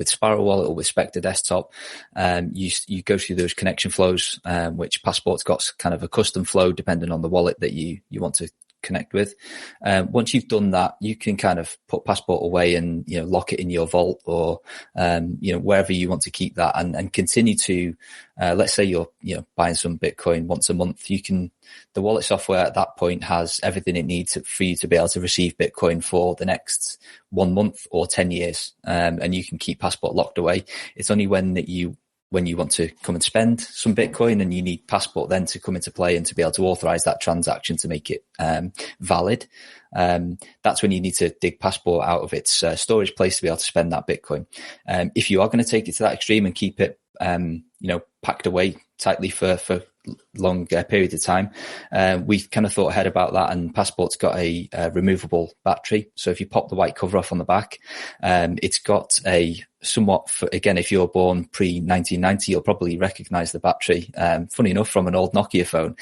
Sparrow Wallet or with Spectre Desktop. You go through those connection flows, which Passport's got kind of a custom flow depending on the wallet that you want to connect with. Once you've done that, you can kind of put Passport away and lock it in your vault or wherever you want to keep that, and continue to let's say you're buying some Bitcoin once a month. The wallet software at that point has everything it needs for you to be able to receive Bitcoin for the next 1 month or 10 years, and you can keep Passport locked away. It's only when you want to come and spend some Bitcoin and you need Passport then to come into play and to be able to authorize that transaction to make it valid. That's when you need to dig Passport out of its storage place to be able to spend that Bitcoin. If you are going to take it to that extreme and keep it, packed away tightly for long periods of time, we've kind of thought ahead about that, and Passport's got a removable battery. So if you pop the white cover off on the back, it's got a somewhat, again, if you're born pre-1990, you'll probably recognize the battery, funny enough, from an old Nokia phone.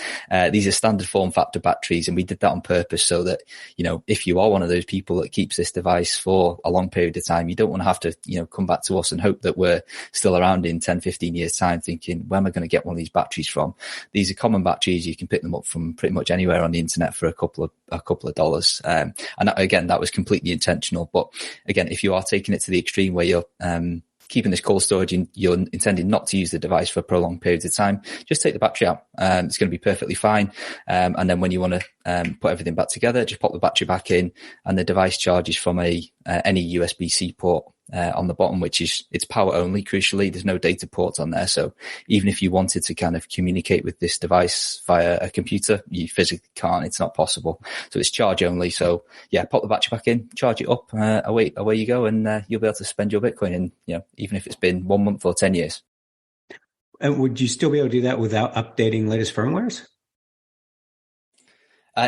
These are standard form factor batteries, and we did that on purpose so that, if you are one of those people that keeps this device for a long period of time, you don't want to have to, come back to us and hope that we're still around in 10, 15 years time thinking, where am I going to get one of these batteries from? These are common batteries. You can pick them up from pretty much anywhere on the internet for a couple of dollars. And again, that was completely intentional. But again, if you are taking it to the extreme where you're keeping this cold storage and you're intending not to use the device for prolonged periods of time, just take the battery out. It's going to be perfectly fine. And then when you want to put everything back together, just pop the battery back in, and the device charges from any USB-C port on the bottom, it's power only. Crucially, there's no data ports on there. So even if you wanted to kind of communicate with this device via a computer, you physically can't. It's not possible. So it's charge only. So yeah, pop the battery back in, charge it up, away you go, and you'll be able to spend your Bitcoin in, even if it's been 1 month or 10 years. And would you still be able to do that without updating latest firmwares?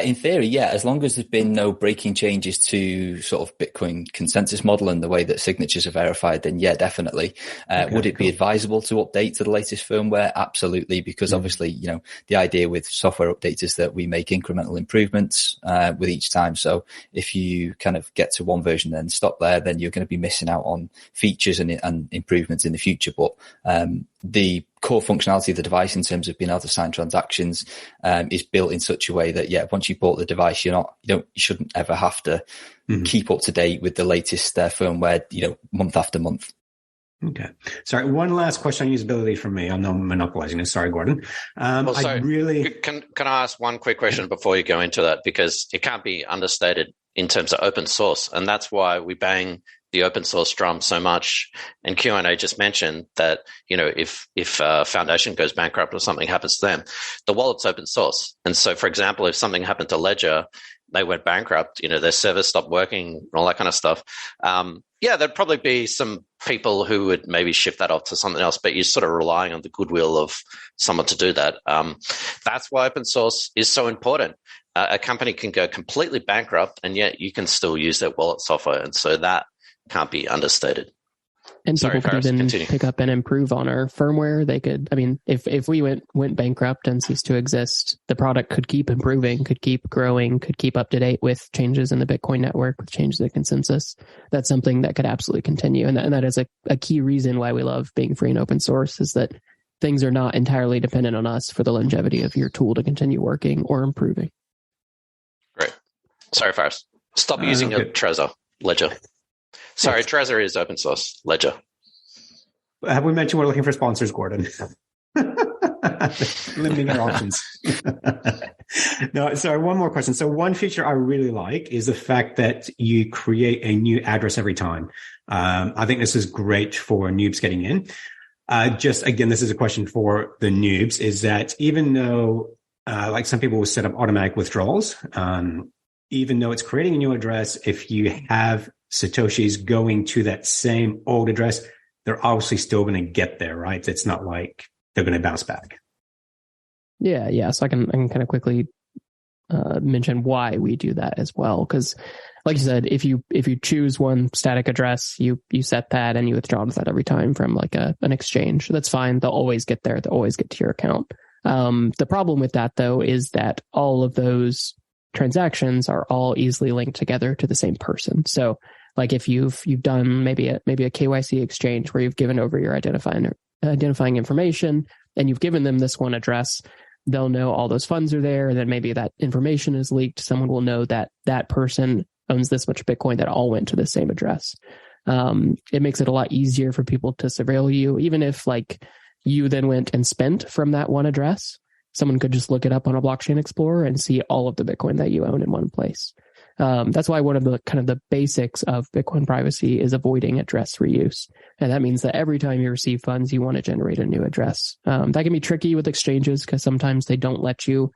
In theory, yeah, as long as there's been no breaking changes to sort of Bitcoin consensus model and the way that signatures are verified, then yeah, definitely. Would it be advisable to update to the latest firmware? Absolutely, because obviously, the idea with software updates is that we make incremental improvements with each time. So if you kind of get to one version and stop there, then you're going to be missing out on features and improvements in the future. But the core functionality of the device in terms of being able to sign transactions is built in such a way that, yeah, once you bought the device, you shouldn't ever have to keep up to date with the latest firmware, month after month. Okay. Sorry. One last question on usability from me. I'm not monopolizing this. Sorry, Gordon. Can I ask one quick question before you go into that? Because it can't be understated in terms of open source. And that's why we bang the open source drum so much. And Q&A just mentioned that, if Foundation goes bankrupt or something happens to them, the wallet's open source. And so, for example, if something happened to Ledger, they went bankrupt, their servers stopped working and all that kind of stuff. There'd probably be some people who would maybe shift that off to something else, but you're sort of relying on the goodwill of someone to do that. That's why open source is so important. A company can go completely bankrupt, and yet you can still use their wallet software. And so that can't be understated. And people could even pick up and improve on our firmware. They could, if we went bankrupt and ceased to exist, the product could keep improving, could keep growing, could keep up to date with changes in the Bitcoin network, with changes in consensus. That's something that could absolutely continue. And that is a key reason why we love being free and open source, is that things are not entirely dependent on us for the longevity of your tool to continue working or improving. Great. Sorry, Faris. Stop using your Trezor Ledger. Sorry, Trezor is open source. Ledger. Have we mentioned we're looking for sponsors, Gordon? Limiting our options. No, sorry, one more question. So one feature I really like is the fact that you create a new address every time. I think this is great for noobs getting in. Just again, this is a question for the noobs, is that even though like some people will set up automatic withdrawals, even though it's creating a new address, if you have Satoshis going to that same old address, they're obviously still going to get there, right? It's not like they're going to bounce back. Yeah. So I can kind of quickly mention why we do that as well. Because, like you said, if you choose one static address, you set that and you withdraw with that every time from like an exchange. That's fine. They'll always get there. They'll always get to your account. The problem with that, though, is that all of those transactions are all easily linked together to the same person. So, like if you've done maybe a KYC exchange where you've given over your identifying information and you've given them this one address, they'll know all those funds are there. And then maybe that information is leaked. Someone will know that that person owns this much Bitcoin that all went to the same address. It makes it a lot easier for people to surveil you. Even if like you then went and spent from that one address, someone could just look it up on a blockchain explorer and see all of the Bitcoin that you own in one place. That's why one of the kind of the basics of Bitcoin privacy is avoiding address reuse. And that means that every time you receive funds, you want to generate a new address. That can be tricky with exchanges because sometimes they don't let you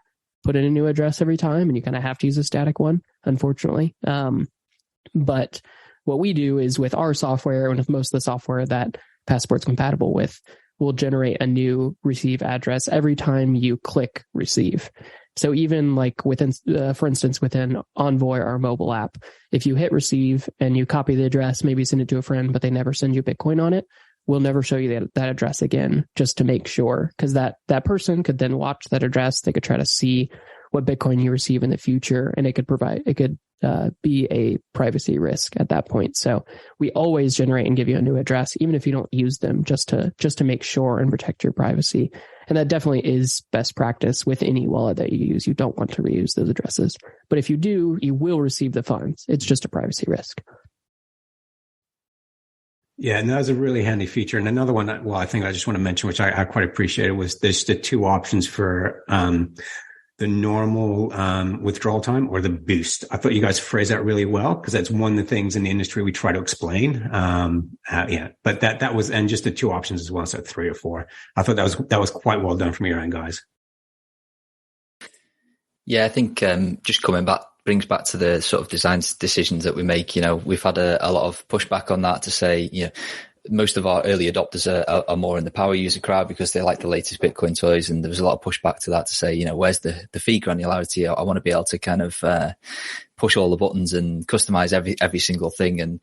put in a new address every time and you kind of have to use a static one, unfortunately. But what we do is with our software and with most of the software that Passport's compatible with, we'll generate a new receive address every time you click receive. So even like within, for instance, within Envoy, our mobile app, if you hit receive and you copy the address, maybe send it to a friend, but they never send you Bitcoin on it, we'll never show you that address again, just to make sure, because that person could then watch that address. They could try to see what Bitcoin you receive in the future, and it could be a privacy risk at that point. So we always generate and give you a new address, even if you don't use them, just to make sure and protect your privacy. And that definitely is best practice with any wallet that you use. You don't want to reuse those addresses. But if you do, you will receive the funds. It's just a privacy risk. Yeah, and that was a really handy feature. And another one that, I think I just want to mention, which I quite appreciated, was there's the two options for the normal withdrawal time or the boost. I thought you guys phrased that really well, because that's one of the things in the industry we try to explain. But that was, and just the two options as well, so 3 or 4. I thought that was quite well done from your end, guys. Yeah, I think just brings back to the sort of design decisions that we make. You know, we've had a lot of pushback on that to say, you know, most of our early adopters are more in the power user crowd because they like the latest Bitcoin toys. And there was a lot of pushback to that to say, you know, where's the fee granularity? I want to be able to kind of push all the buttons and customize every single thing. And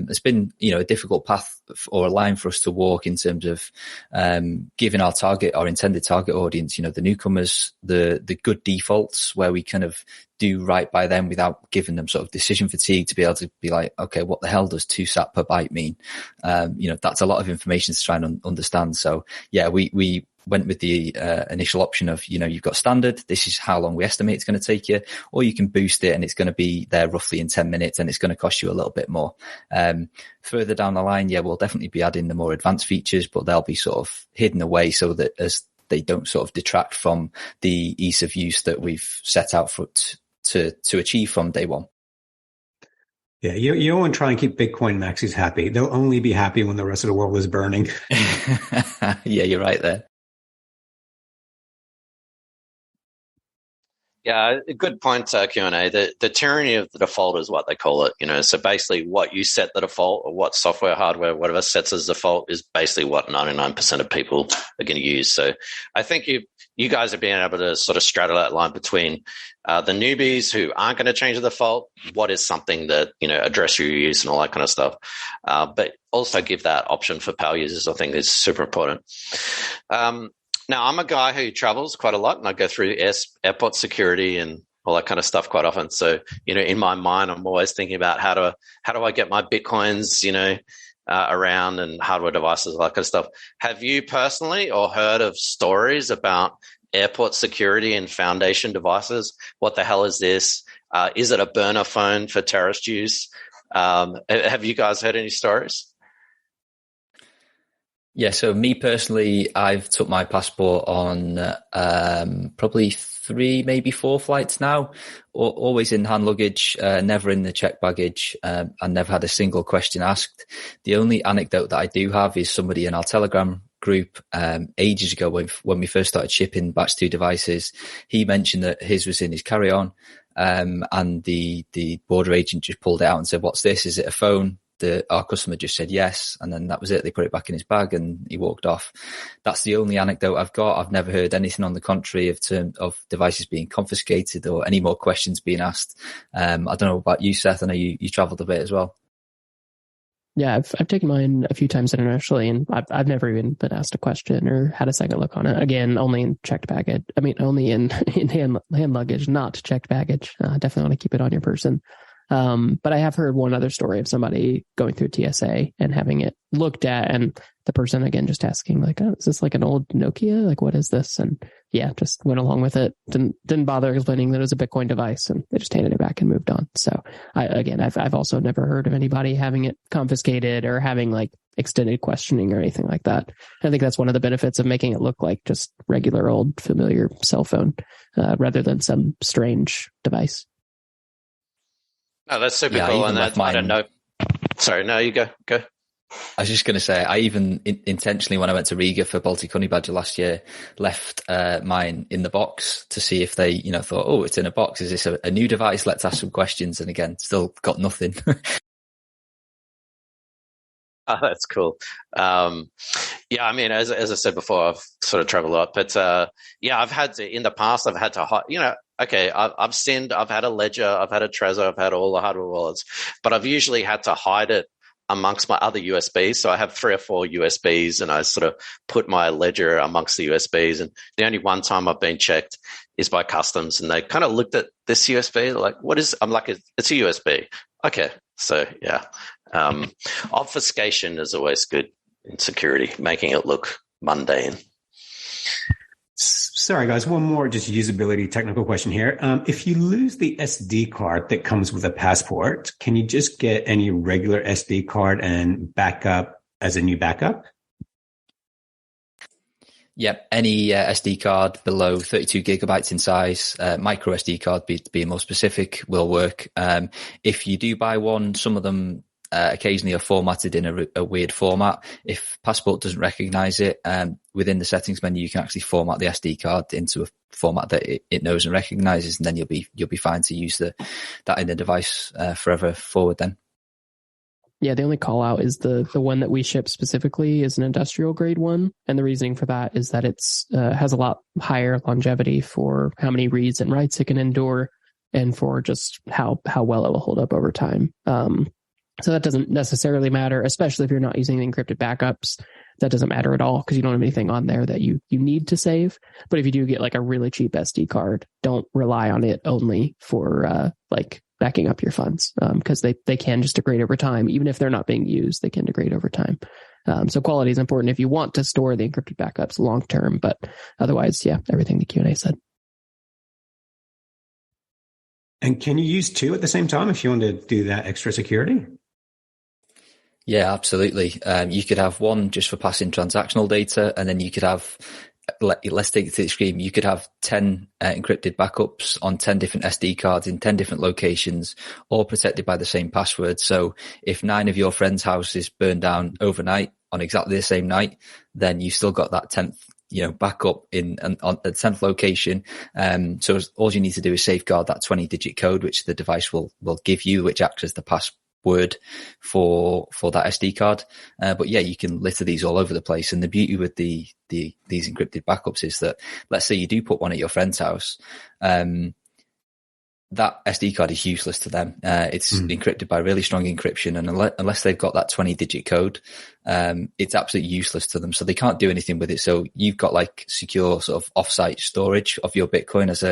it's been, you know, a difficult path or a line for us to walk in terms of giving our intended target audience, you know, the newcomers, the good defaults where we kind of do right by them without giving them sort of decision fatigue to be able to be like, okay, what the hell does 2 sat per byte mean? You know, that's a lot of information to try and understand. So yeah, we went with the initial option of, you know, you've got standard, this is how long we estimate it's going to take you, or you can boost it and it's going to be there roughly in 10 minutes and it's going to cost you a little bit more. Further down the line, yeah, we'll definitely be adding the more advanced features, but they'll be sort of hidden away so that as they don't sort of detract from the ease of use that we've set out to achieve from day one. Yeah, you want to try and keep Bitcoin maxis happy. They'll only be happy when the rest of the world is burning. Yeah, you're right there. Yeah, a good point, Q&A. The tyranny of the default is what they call it. You know, so basically what you set the default, or what software, hardware, whatever sets as default, is basically what 99% of people are going to use. So I think you guys have been able to sort of straddle that line between the newbies who aren't going to change the default, what is something that, you know, address your use and all that kind of stuff. But also give that option for power users, I think is super important. Now, I'm a guy who travels quite a lot, and I go through airport security and all that kind of stuff quite often. So, you know, in my mind, I'm always thinking about how do I get my Bitcoins, you know, around, and hardware devices, all that kind of stuff. Have you personally or heard of stories about airport security and foundation devices? What the hell is this? Is it a burner phone for terrorist use? Have you guys heard any stories? Yeah, so me personally, I've took my passport on probably 3, maybe 4 flights now. Always in hand luggage, never in the checked baggage, and never had a single question asked. The only anecdote that I do have is somebody in our Telegram group ages ago when we first started shipping batch 2 devices. He mentioned that his was in his carry-on, and the border agent just pulled it out and said, "What's this? Is it a phone?" Our customer just said yes, and then that was it. They put it back in his bag and he walked off. That's the only anecdote I've got. I've never heard anything on the contrary of devices being confiscated or any more questions being asked. I don't know about you, Seth. I know you travelled a bit as well. Yeah, I've taken mine a few times internationally, and I've never even been asked a question or had a second look on it. Again, only in checked baggage. I mean, only in hand luggage, not checked baggage. Definitely want to keep it on your person. But I have heard one other story of somebody going through TSA and having it looked at, and the person again just asking like, "Oh, is this like an old Nokia? Like, what is this?" And yeah, just went along with it. Didn't bother explaining that it was a Bitcoin device, and they just handed it back and moved on. So I've also never heard of anybody having it confiscated or having like extended questioning or anything like that. I think that's one of the benefits of making it look like just regular old familiar cell phone, rather than some strange device. Oh, that's super cool. And that's, I don't know. Sorry, no, you go. I was just going to say, I even intentionally, when I went to Riga for Baltic Honey Badger last year, left mine in the box to see if they, thought, "Oh, it's in a box. Is this a new device? Let's ask some questions." And again, still got nothing. Oh, that's cool. Yeah, I mean, as I said before, I've sort of traveled a lot, but yeah, I've had to, in the past, I've had to hide, okay, I've sent, I've had a Ledger, I've had a Trezor, I've had all the hardware wallets, but I've usually had to hide it amongst my other USBs. So I have 3 or 4 USBs, and I sort of put my Ledger amongst the USBs. And the only one time I've been checked is by customs, and they kind of looked at this USB, like, "What is?" I'm like, "It's a USB." Okay, so yeah, obfuscation is always good in security, making it look mundane. Sorry, guys. One more just usability technical question here. If you lose the SD card that comes with a passport, can you just get any regular SD card and back up as a new backup? Yep. Any SD card below 32 gigabytes in size, micro SD card, being more specific, will work. If you do buy one, some of them occasionally are formatted in a weird format. If Passport doesn't recognize it, within the settings menu, you can actually format the SD card into a format that it knows and recognizes, and then you'll be fine to use that in the device forever forward then. Yeah, the only call out is the one that we ship specifically is an industrial grade one. And the reasoning for that is that it's has a lot higher longevity for how many reads and writes it can endure, and for just how well it will hold up over time. So that doesn't necessarily matter, especially if you're not using the encrypted backups. That doesn't matter at all because you don't have anything on there that you need to save. But if you do get like a really cheap SD card, don't rely on it only for like backing up your funds, because they can just degrade over time. Even if they're not being used, they can degrade over time. So quality is important if you want to store the encrypted backups long term. But otherwise, yeah, everything the Q&A said. And can you use 2 at the same time if you want to do that extra security? Yeah, absolutely. You could have one just for passing transactional data, and then you could have, let's take it to the extreme, you could have 10 encrypted backups on 10 different SD cards in 10 different locations, all protected by the same password. So if 9 of your friends' houses burn down overnight on exactly the same night, then you still got that 10th backup on the 10th location. So all you need to do is safeguard that 20-digit code, which the device will give you, which acts as the password for that SD card. But yeah, you can litter these all over the place. And the beauty with these encrypted backups is that, let's say you do put one at your friend's house, that SD card is useless to them. It's encrypted by really strong encryption. And unless they've got that 20-digit code, it's absolutely useless to them. So they can't do anything with it. So you've got like secure sort of offsite storage of your Bitcoin as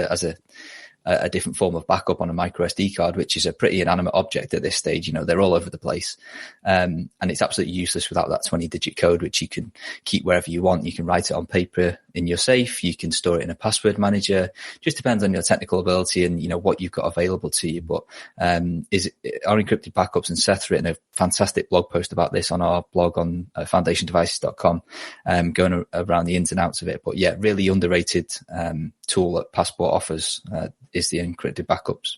a different form of backup on a micro SD card, which is a pretty inanimate object at this stage. You know, they're all over the place. And it's absolutely useless without that 20-digit code, which you can keep wherever you want. You can write it on paper in your safe. You can store it in a password manager. Just depends on your technical ability and, you know, what you've got available to you. But our encrypted backups, and Seth's written a fantastic blog post about this on our blog on foundationdevices.com, going around the ins and outs of it. But yeah, really underrated tool that Passport offers is the encrypted backups.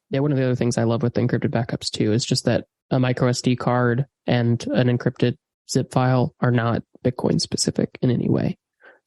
Yeah, one of the other things I love with the encrypted backups too is just that a micro SD card and an encrypted zip file are not Bitcoin specific in any way.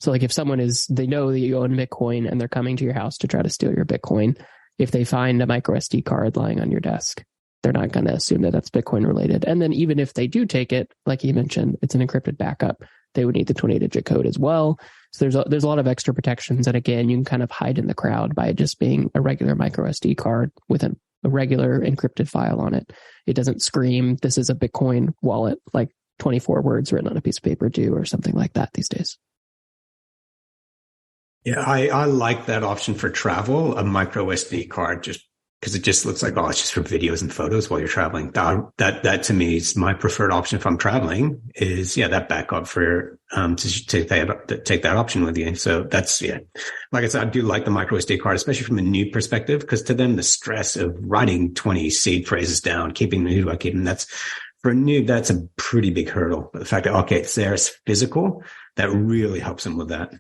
So like if they know that you own Bitcoin and they're coming to your house to try to steal your Bitcoin, if they find a micro SD card lying on your desk, they're not going to assume that that's Bitcoin related. And then even if they do take it, like you mentioned, it's an encrypted backup, they would need the 20-digit code as well. So there's a lot of extra protections. And again, you can kind of hide in the crowd by just being a regular micro SD card with a regular encrypted file on it. It doesn't scream, this is a Bitcoin wallet, like 24 words written on a piece of paper do, or something like that these days. Yeah, I like that option for travel, a micro SD card, just because it just looks like, it's just for videos and photos while you're traveling. That to me is my preferred option if I'm traveling, is that backup for to take that option with you. So that's, like I said, I do like the micro SD card, especially from a new perspective, because to them the stress of writing 20 seed phrases down, keeping that's for a noob, that's a pretty big hurdle. But the fact that it's there, it's physical, that really helps them with that.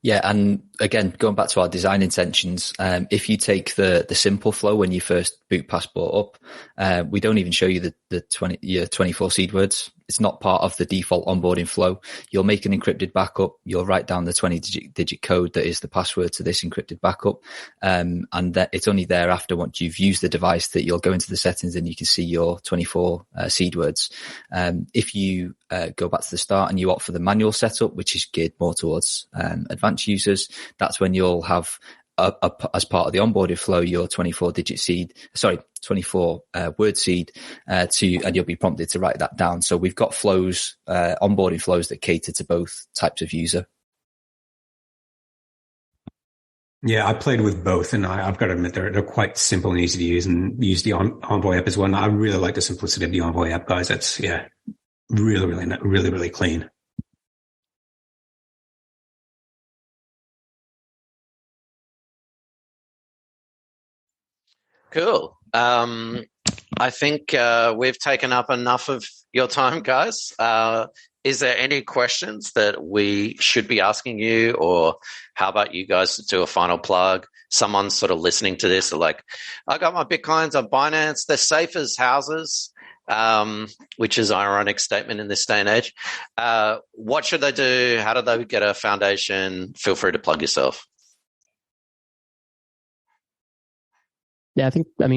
Yeah, and again, going back to our design intentions, if you take the simple flow when you first boot Passport up, we don't even show you the 24 seed words. It's not part of the default onboarding flow. You'll make an encrypted backup. You'll write down the 20-digit code that is the password to this encrypted backup. And that it's only thereafter, once you've used the device, that you'll go into the settings and you can see your 24 seed words. If you go back to the start and you opt for the manual setup, which is geared more towards advanced users, that's when you'll have as part of the onboarding flow, your 24 word seed, and you'll be prompted to write that down. So we've got flows, onboarding flows that cater to both types of user. Yeah, I played with both, and I've got to admit they're quite simple and easy to use, and use the Envoy app as well. And I really like the simplicity of the Envoy app, guys. That's really clean. Cool. I think we've taken up enough of your time, guys. Is there any questions that we should be asking you, or how about you guys do a final plug? Someone's sort of listening to this, like, I got my Bitcoins on Binance. They're safe as houses, which is an ironic statement in this day and age. What should they do? How do they get a foundation? Feel free to plug yourself. Yeah,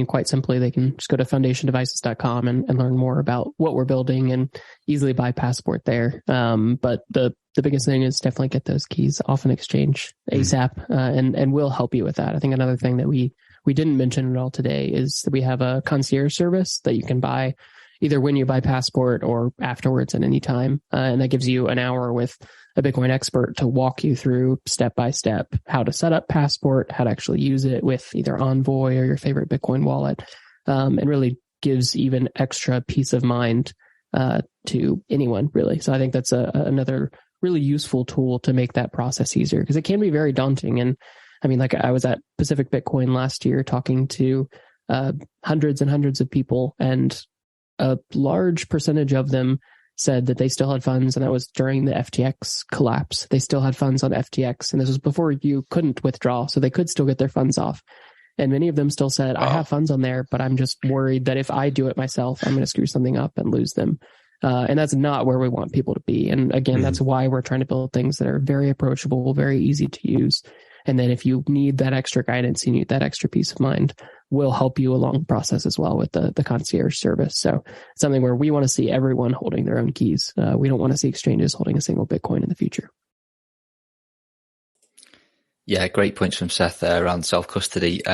quite simply, they can just go to foundationdevices.com and learn more about what we're building and easily buy Passport there. But the biggest thing is definitely get those keys off an exchange ASAP, and we'll help you with that. I think another thing that we didn't mention at all today is that we have a concierge service that you can buy either when you buy Passport or afterwards at any time. And that gives you an hour with a Bitcoin expert to walk you through step by step how to set up Passport, how to actually use it with either Envoy or your favorite Bitcoin wallet, and really gives even extra peace of mind to anyone, really. So I think that's another really useful tool to make that process easier, because it can be very daunting. And like I was at Pacific Bitcoin last year talking to hundreds and hundreds of people, and a large percentage of them said that they still had funds, and that was during the FTX collapse. They still had funds on FTX, and this was before you couldn't withdraw, so they could still get their funds off. And many of them still said, I have funds on there, but I'm just worried that if I do it myself, I'm going to screw something up and lose them. And that's not where we want people to be. And again, that's why we're trying to build things that are very approachable, very easy to use. And then if you need that extra guidance, you need that extra peace of mind, we'll help you along the process as well with the concierge service. So something where we want to see everyone holding their own keys. We don't want to see exchanges holding a single Bitcoin in the future. Yeah, great points from Seth there around self-custody.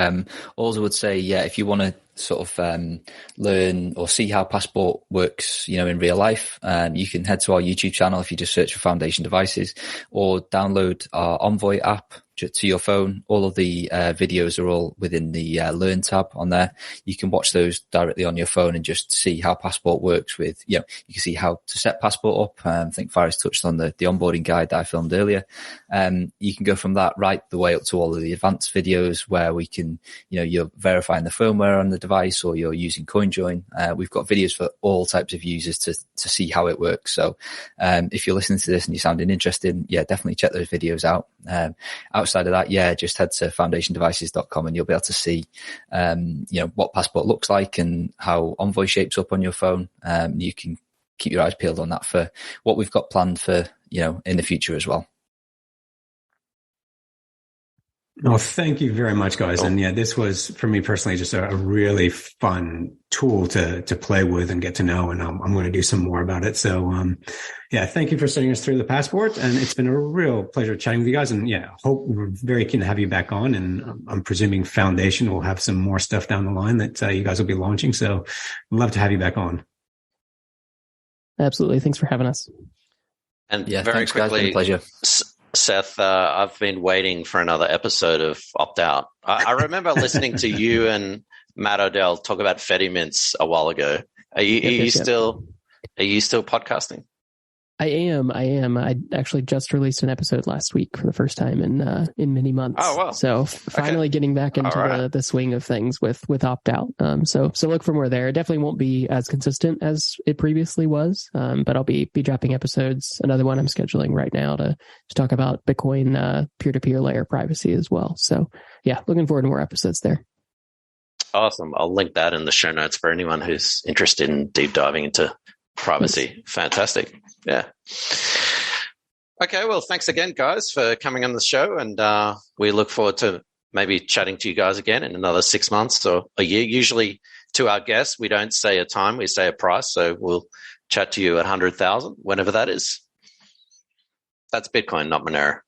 Also would say, if you want to sort of learn or see how Passport works, in real life, you can head to our YouTube channel if you just search for Foundation Devices, or download our Envoy app to your phone. All of the videos are all within the Learn tab on there. You can watch those directly on your phone and just see how Passport works with, you can see how to set Passport up. I think Faris touched on the onboarding guide that I filmed earlier. You can go from that right the way up to all of the advanced videos where we can, you're verifying the firmware on the device or you're using CoinJoin. We've got videos for all types of users to see how it works. So if you're listening to this and you're sounding interested, definitely check those videos out. Outside of that, just head to foundationdevices.com and you'll be able to see, what Passport looks like and how Envoy shapes up on your phone. You can keep your eyes peeled on that for what we've got planned for, in the future as well. Oh, thank you very much, guys. And this was, for me personally, just a really fun tool to play with and get to know. And I'm going to do some more about it. So, thank you for sending us through the Passport. And it's been a real pleasure chatting with you guys. And hope we're very keen to have you back on. And I'm presuming Foundation will have some more stuff down the line that you guys will be launching. So I'd love to have you back on. Absolutely. Thanks for having us. And very thanks, quickly, guys. Been a pleasure. Seth, I've been waiting for another episode of Opt Out. I remember listening to you and Matt Odell talk about Fedi Mints a while ago. Are you still podcasting? I am. I actually just released an episode last week for the first time in many months. Oh, wow. So finally getting back into the swing of things with Opt Out. So look for more there. It definitely won't be as consistent as it previously was. But I'll be dropping episodes. Another one I'm scheduling right now to talk about Bitcoin, peer-to-peer layer privacy as well. So looking forward to more episodes there. Awesome. I'll link that in the show notes for anyone who's interested in deep diving into privacy. Yes. Fantastic. Yeah. Okay. Well, thanks again, guys, for coming on the show. And we look forward to maybe chatting to you guys again in another 6 months or a year. Usually to our guests, we don't say a time, we say a price. So we'll chat to you at 100,000, whenever that is. That's Bitcoin, not Monero.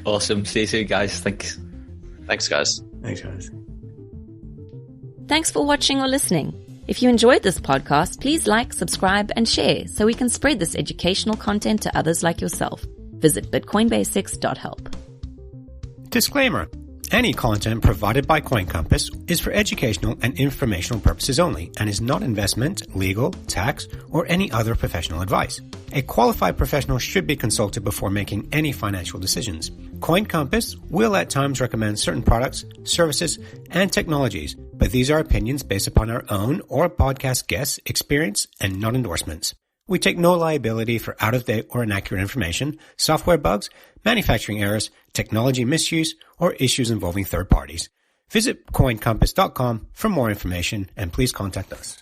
Awesome. See you soon, guys. Thanks. Thanks, guys. Thanks, guys. Thanks for watching or listening. If you enjoyed this podcast, please like, subscribe, and share so we can spread this educational content to others like yourself. Visit bitcoinbasics.help. Disclaimer. Any content provided by CoinCompass is for educational and informational purposes only and is not investment, legal, tax, or any other professional advice. A qualified professional should be consulted before making any financial decisions. CoinCompass will at times recommend certain products, services, and technologies, but these are opinions based upon our own or podcast guests' experience and not endorsements. We take no liability for out-of-date or inaccurate information, software bugs, manufacturing errors, technology misuse, or issues involving third parties. Visit coincompass.com for more information and please contact us.